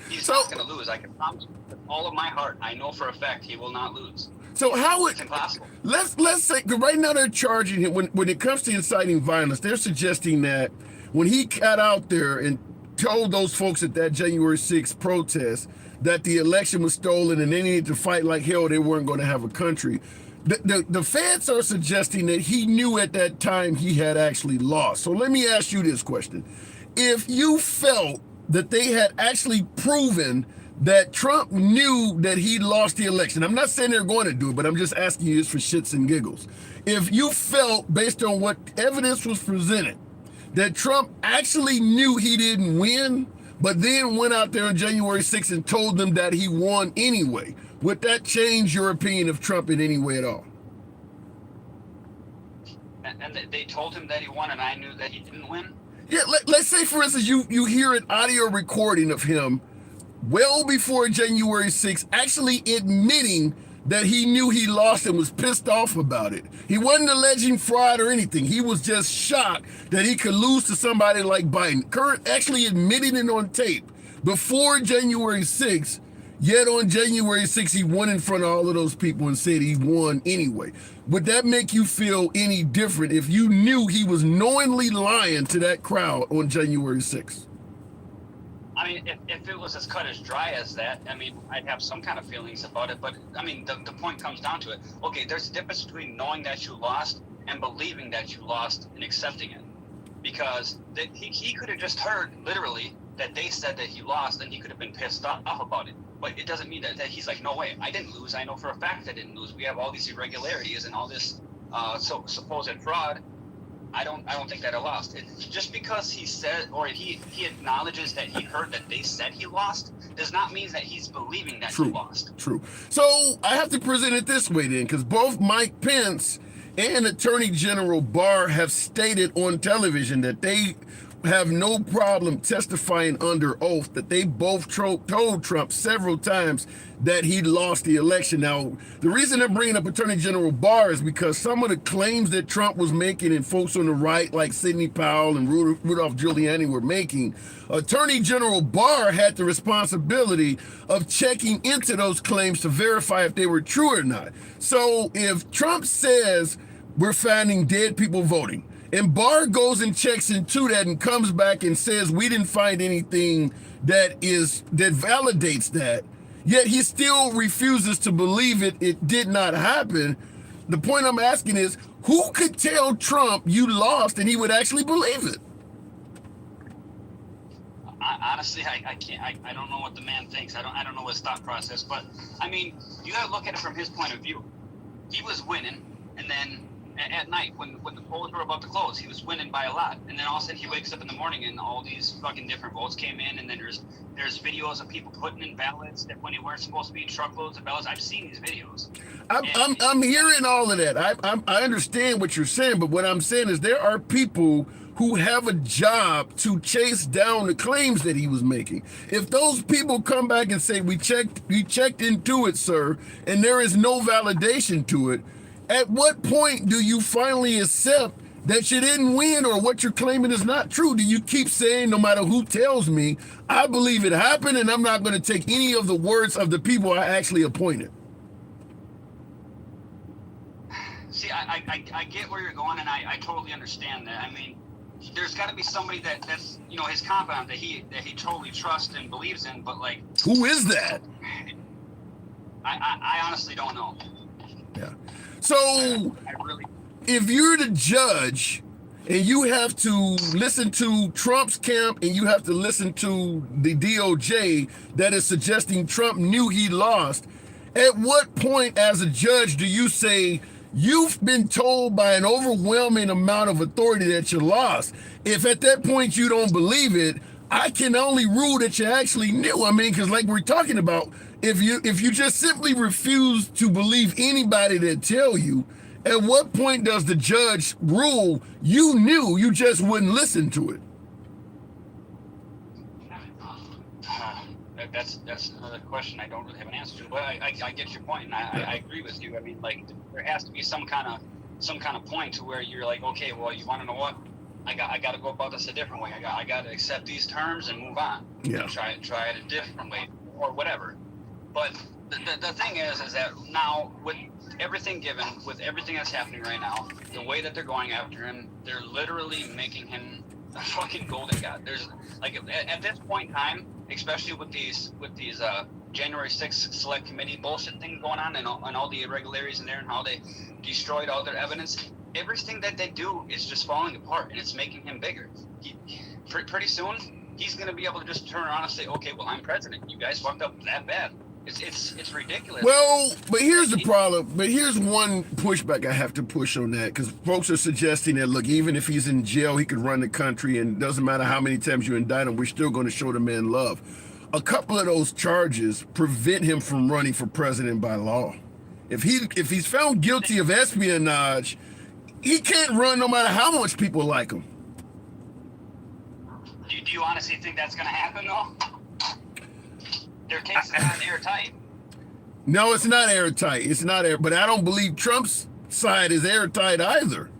He's not going to lose. I can promise you with all of my heart. I know for a fact he will not lose. So how would, it's impossible. Let's say, 'cause right now they're charging him, when it comes to inciting violence, they're suggesting that when he got out there and told those folks at that January 6th protest that the election was stolen and they needed to fight like hell, they weren't going to have a country. The feds are suggesting that he knew at that time he had actually lost. So let me ask you this question. If you felt that they had actually proven that Trump knew that he lost the election, I'm not saying they're going to do it, but I'm just asking you this for shits and giggles. If you felt, based on what evidence was presented, that Trump actually knew he didn't win, but then went out there on January 6th and told them that he won anyway, would that change your opinion of Trump in any way at all? And they told him that he won and I knew that he didn't win? Yeah, let's say, for instance, you hear an audio recording of him well before January 6th actually admitting that he knew he lost and was pissed off about it. He wasn't alleging fraud or anything. He was just shocked that he could lose to somebody like Biden. Kurt actually admitted it on tape before January 6th, yet on January 6th, he won in front of all of those people and said he won anyway. Would that make you feel any different if you knew he was knowingly lying to that crowd on January 6th? I mean, if it was as cut as dry as that, I mean, I'd have some kind of feelings about it. But, I mean, the point comes down to it. Okay, there's a difference between knowing that you lost and believing that you lost and accepting it. Because he could have just heard, literally, that they said that he lost and he could have been pissed off about it. But it doesn't mean that he's like, no way, I didn't lose. I know for a fact I didn't lose. We have all these irregularities and all this supposed fraud. I don't think that I lost. Just because he said, or he acknowledges that he heard that they said he lost, does not mean that he's believing that he lost. True. So I have to present it this way then, because both Mike Pence and Attorney General Barr have stated on television that they have no problem testifying under oath that they both told Trump several times that he lost the election. Now, the reason I'm bringing up Attorney General Barr is because some of the claims that Trump was making and folks on the right, like Sidney Powell and Rudolph Giuliani, were making, Attorney General Barr had the responsibility of checking into those claims to verify if they were true or not. So if Trump says we're finding dead people voting, and Barr goes and checks into that and comes back and says we didn't find anything that validates that, yet he still refuses to believe it did not happen. The point I'm asking is, who could tell Trump you lost and he would actually believe it? Honestly, I can't. I don't know what the man thinks. I don't know his thought process. But I mean, you got to look at it from his point of view. He was winning, and then at night when the polls were about to close, he was winning by a lot. And then all of a sudden he wakes up in the morning and all these fucking different votes came in, and then there's videos of people putting in ballots that when they weren't supposed to be, truckloads of ballots. I've seen these videos. I'm hearing all of that. I understand what you're saying, but what I'm saying is there are people who have a job to chase down the claims that he was making. If those people come back and say we checked into it, sir, and there is no validation to it, at what point do you finally accept that you didn't win or what you're claiming is not true? Do you keep saying, no matter who tells me, I believe it happened and I'm not going to take any of the words of the people I actually appointed? See, I get where you're going, and I totally understand that. I mean, there's got to be somebody that's his confidant that he totally trusts and believes in, but like, who is that? I honestly don't know. Yeah. So if you're the judge and you have to listen to Trump's camp and you have to listen to the DOJ that is suggesting Trump knew he lost, at what point as a judge do you say you've been told by an overwhelming amount of authority that you lost? If at that point you don't believe it, I can only rule that you actually knew. I mean, because like we're talking about, if you just simply refuse to believe anybody that tell you, at what point does the judge rule you knew, you just wouldn't listen to it? That's another question I don't really have an answer to, but I get your point, and I agree with you. I mean, like, there has to be some kind of point to where you're like, okay, well, you want to know what? I got to go about this a different way. I got to accept these terms and move on. Yeah. And try it a different way or whatever. But the thing is that now with everything given, with everything that's happening right now, the way that they're going after him, they're literally making him a fucking golden god. There's like at this point in time, especially with these January 6th select committee bullshit thing going on and all the irregularities in there and how they destroyed all their evidence, everything that they do is just falling apart and it's making him bigger. Pretty soon, he's going to be able to just turn around and say, okay, well, I'm president. You guys fucked up that bad. It's ridiculous. Well, but here's the problem. But here's one pushback I have to push on that, because folks are suggesting that, look, even if he's in jail, he could run the country, and it doesn't matter how many times you indict him, we're still going to show the man love. A couple of those charges prevent him from running for president by law. If he's found guilty of espionage, he can't run no matter how much people like him. Do you honestly think that's going to happen, though? Their case is not airtight. No, it's not airtight. It's not but I don't believe Trump's side is airtight either.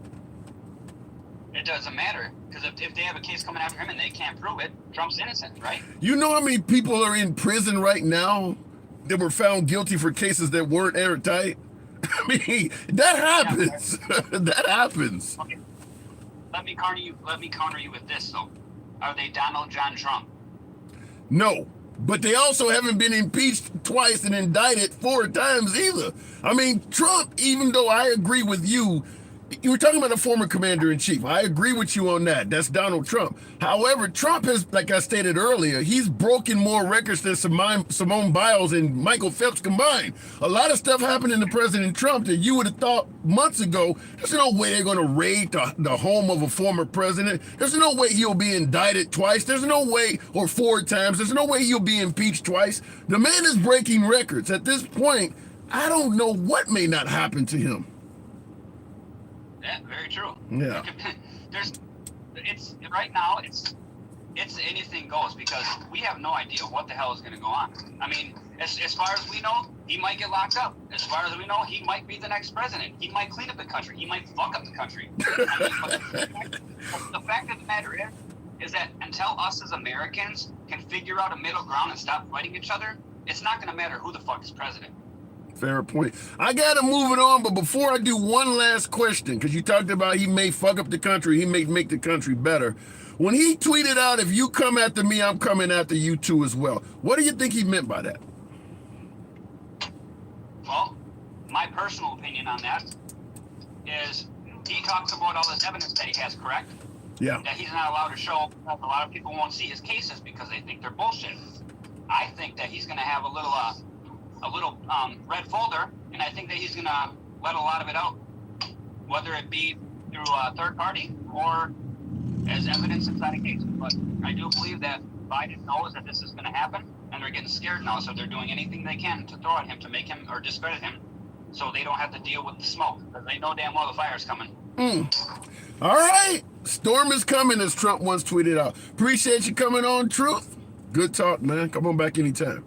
It doesn't matter, because if they have a case coming after him and they can't prove it, Trump's innocent, right? You know how many people are in prison right now that were found guilty for cases that weren't airtight? I mean, that happens. That happens. Okay. Let me counter you with this, though. Are they Donald John Trump? No. But they also haven't been impeached twice and indicted 4 times either. I mean, Trump, even though I agree with you, you were talking about a former commander-in-chief. I agree with you on that. That's Donald Trump. However, Trump has, like I stated earlier, he's broken more records than Simone Biles and Michael Phelps combined. A lot of stuff happened in the President Trump that you would have thought months ago, there's no way they're going to raid the home of a former president. There's no way he'll be indicted twice. There's no way, or 4 times. There's no way he'll be impeached twice. The man is breaking records. At this point, I don't know what may not happen to him. Yeah, very true. Yeah. it's right now. It's anything goes because we have no idea what the hell is going to go on. I mean, as far as we know, he might get locked up. As far as we know, he might be the next president. He might clean up the country. He might fuck up the country. I mean, but the fact of the matter is that until us as Americans can figure out a middle ground and stop fighting each other, it's not going to matter who the fuck is president. Fair point. I got to move it on, but before I do, one last question, because you talked about he may fuck up the country, he may make the country better. When he tweeted out, if you come after me, I'm coming after you too as well. What do you think he meant by that? Well, my personal opinion on that is he talks about all this evidence that he has, correct? Yeah. That he's not allowed to show. A lot of people won't see his cases because they think they're bullshit. I think that he's going to have a little red folder, and I think that he's going to let a lot of it out, whether it be through a third party or as evidence inside a case. But I do believe that Biden knows that this is going to happen, and they're getting scared now, so they're doing anything they can to throw at him, to make him or discredit him, so they don't have to deal with the smoke, because they know damn well the fire's coming. All right. Storm is coming, as Trump once tweeted out. Appreciate you coming on, Truth. Good talk, man. Come on back anytime.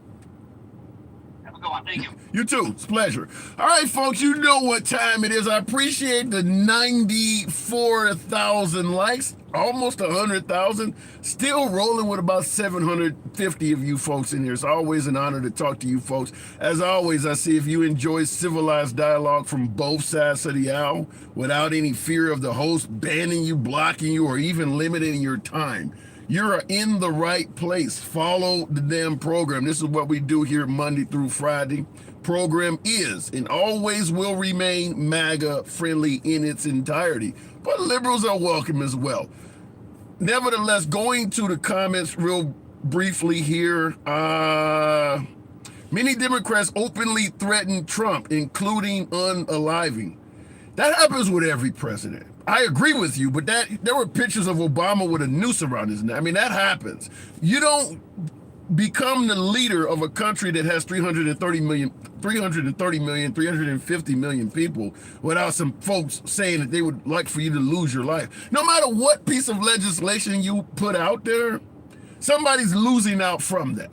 Have a good one. Thank you. You too. It's a pleasure. All right, folks, you know what time it is. I appreciate the 94,000 likes, almost 100,000. Still rolling with about 750 of you folks in here. It's always an honor to talk to you folks. As always, I see if you enjoy civilized dialogue from both sides of the aisle without any fear of the host banning you, blocking you, or even limiting your time, you're in the right place. Follow the damn program. This is what we do here Monday through Friday. Program is and always will remain MAGA friendly in its entirety, but liberals are welcome as well. Nevertheless, going to the comments real briefly here, many Democrats openly threaten Trump, including unaliving. That happens with every president. I agree with you, but there were pictures of Obama with a noose around his neck. I mean, that happens. You don't become the leader of a country that has 350 million people without some folks saying that they would like for you to lose your life. No matter what piece of legislation you put out there, somebody's losing out from that.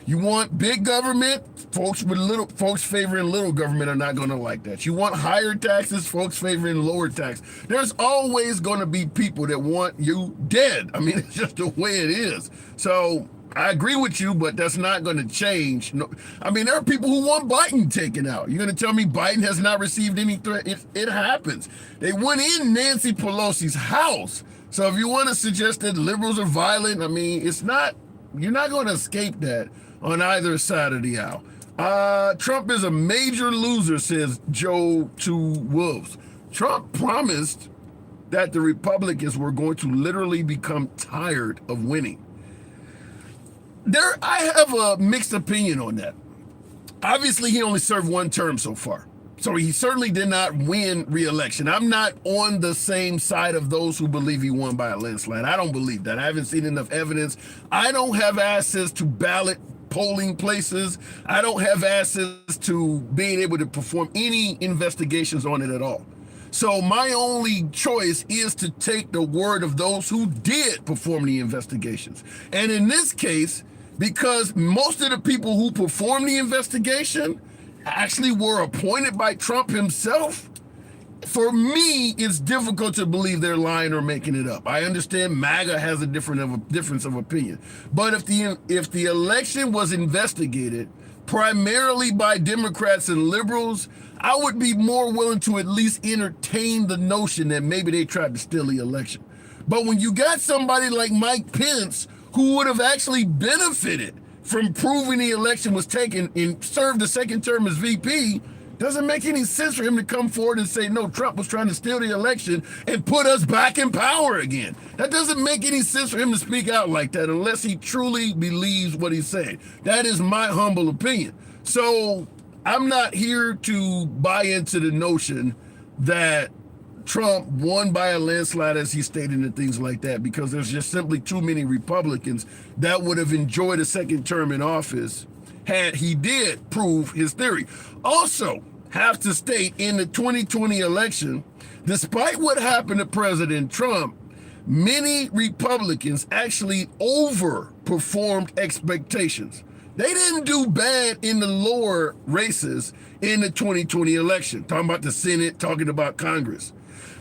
You want big government, folks favoring little government are not going to like that. You want higher taxes, folks favoring lower tax. There's always going to be people that want you dead. I mean, it's just the way it is. So I agree with you, but that's not going to change. No, I mean, there are people who want Biden taken out. You're going to tell me Biden has not received any threat? It happens. They went in Nancy Pelosi's house. So if you want to suggest that liberals are violent, I mean, you're not going to escape that on either side of the aisle. Trump is a major loser, says Joe to Wolves. Trump promised that the Republicans were going to literally become tired of winning. I have a mixed opinion on that. Obviously, he only served one term so far, so he certainly did not win re-election. I'm not on the same side of those who believe he won by a landslide. I don't believe that. I haven't seen enough evidence. I don't have access to ballot polling places. I don't have access to being able to perform any investigations on it at all. So my only choice is to take the word of those who did perform the investigations. And in this case, because most of the people who performed the investigation actually were appointed by Trump himself, for me, it's difficult to believe they're lying or making it up. I understand MAGA has a difference of opinion. But if the election was investigated primarily by Democrats and liberals, I would be more willing to at least entertain the notion that maybe they tried to steal the election. But when you got somebody like Mike Pence, who would have actually benefited from proving the election was taken and served the second term as VP, doesn't make any sense for him to come forward and say, no, Trump was trying to steal the election and put us back in power again. That doesn't make any sense for him to speak out like that unless he truly believes what he's saying. That is my humble opinion. So I'm not here to buy into the notion that Trump won by a landslide, as he stated, and things like that, because there's just simply too many Republicans that would have enjoyed a second term in office had he did prove his theory. Also, have to state, in the 2020 election, despite what happened to President Trump, many Republicans actually overperformed expectations. They didn't do bad in the lower races in the 2020 election, talking about the Senate, talking about Congress.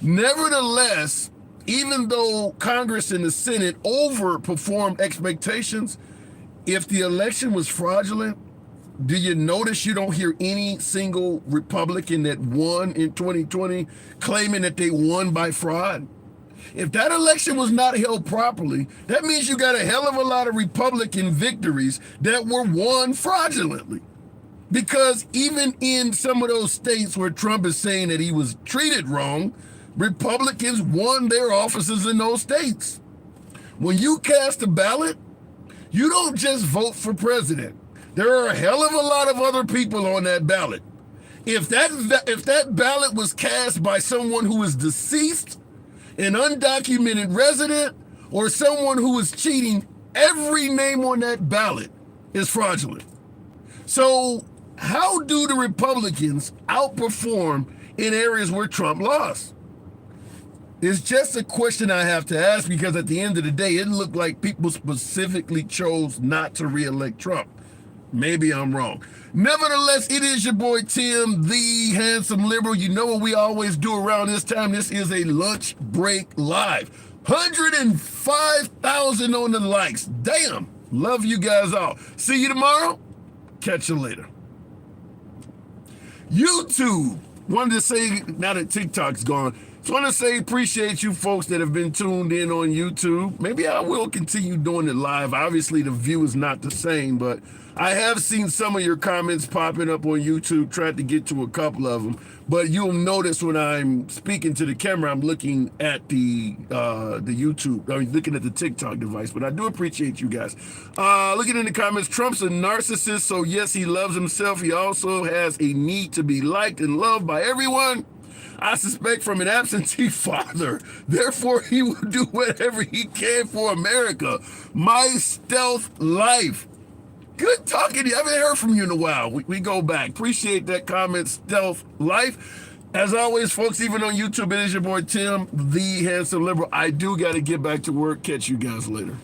Nevertheless, even though Congress and the Senate overperformed expectations, if the election was fraudulent, do you notice you don't hear any single Republican that won in 2020 claiming that they won by fraud? If that election was not held properly, that means you got a hell of a lot of Republican victories that were won fraudulently. Because even in some of those states where Trump is saying that he was treated wrong, Republicans won their offices in those states. When you cast a ballot, you don't just vote for president. There are a hell of a lot of other people on that ballot. If that ballot was cast by someone who is deceased, an undocumented resident, or someone who is cheating, every name on that ballot is fraudulent. So how do the Republicans outperform in areas where Trump lost? It's just a question I have to ask, because at the end of the day, it looked like people specifically chose not to reelect Trump. Maybe I'm wrong. Nevertheless, it is your boy Tim, the handsome liberal. You know what we always do around this time. This is a lunch break live. 105,000 on the likes. Damn. Love you guys all. See you tomorrow. Catch you later. YouTube. Wanted to say, now that TikTok's gone, just want to say appreciate you folks that have been tuned in on YouTube. Maybe I will continue doing it live. Obviously, the view is not the same, but I have seen some of your comments popping up on YouTube, tried to get to a couple of them. But you'll notice when I'm speaking to the camera, I'm looking at the YouTube, I'm looking at the TikTok device. But I do appreciate you guys. Looking in the comments, Trump's a narcissist, so yes, he loves himself. He also has a need to be liked and loved by everyone. I suspect from an absentee father. Therefore, he will do whatever he can for America. My stealth life. Good talking to you. I haven't heard from you in a while. We go back. Appreciate that comment, stealth life. As always, folks, even on YouTube, it is your boy Tim, the handsome liberal. I do got to get back to work. Catch you guys later.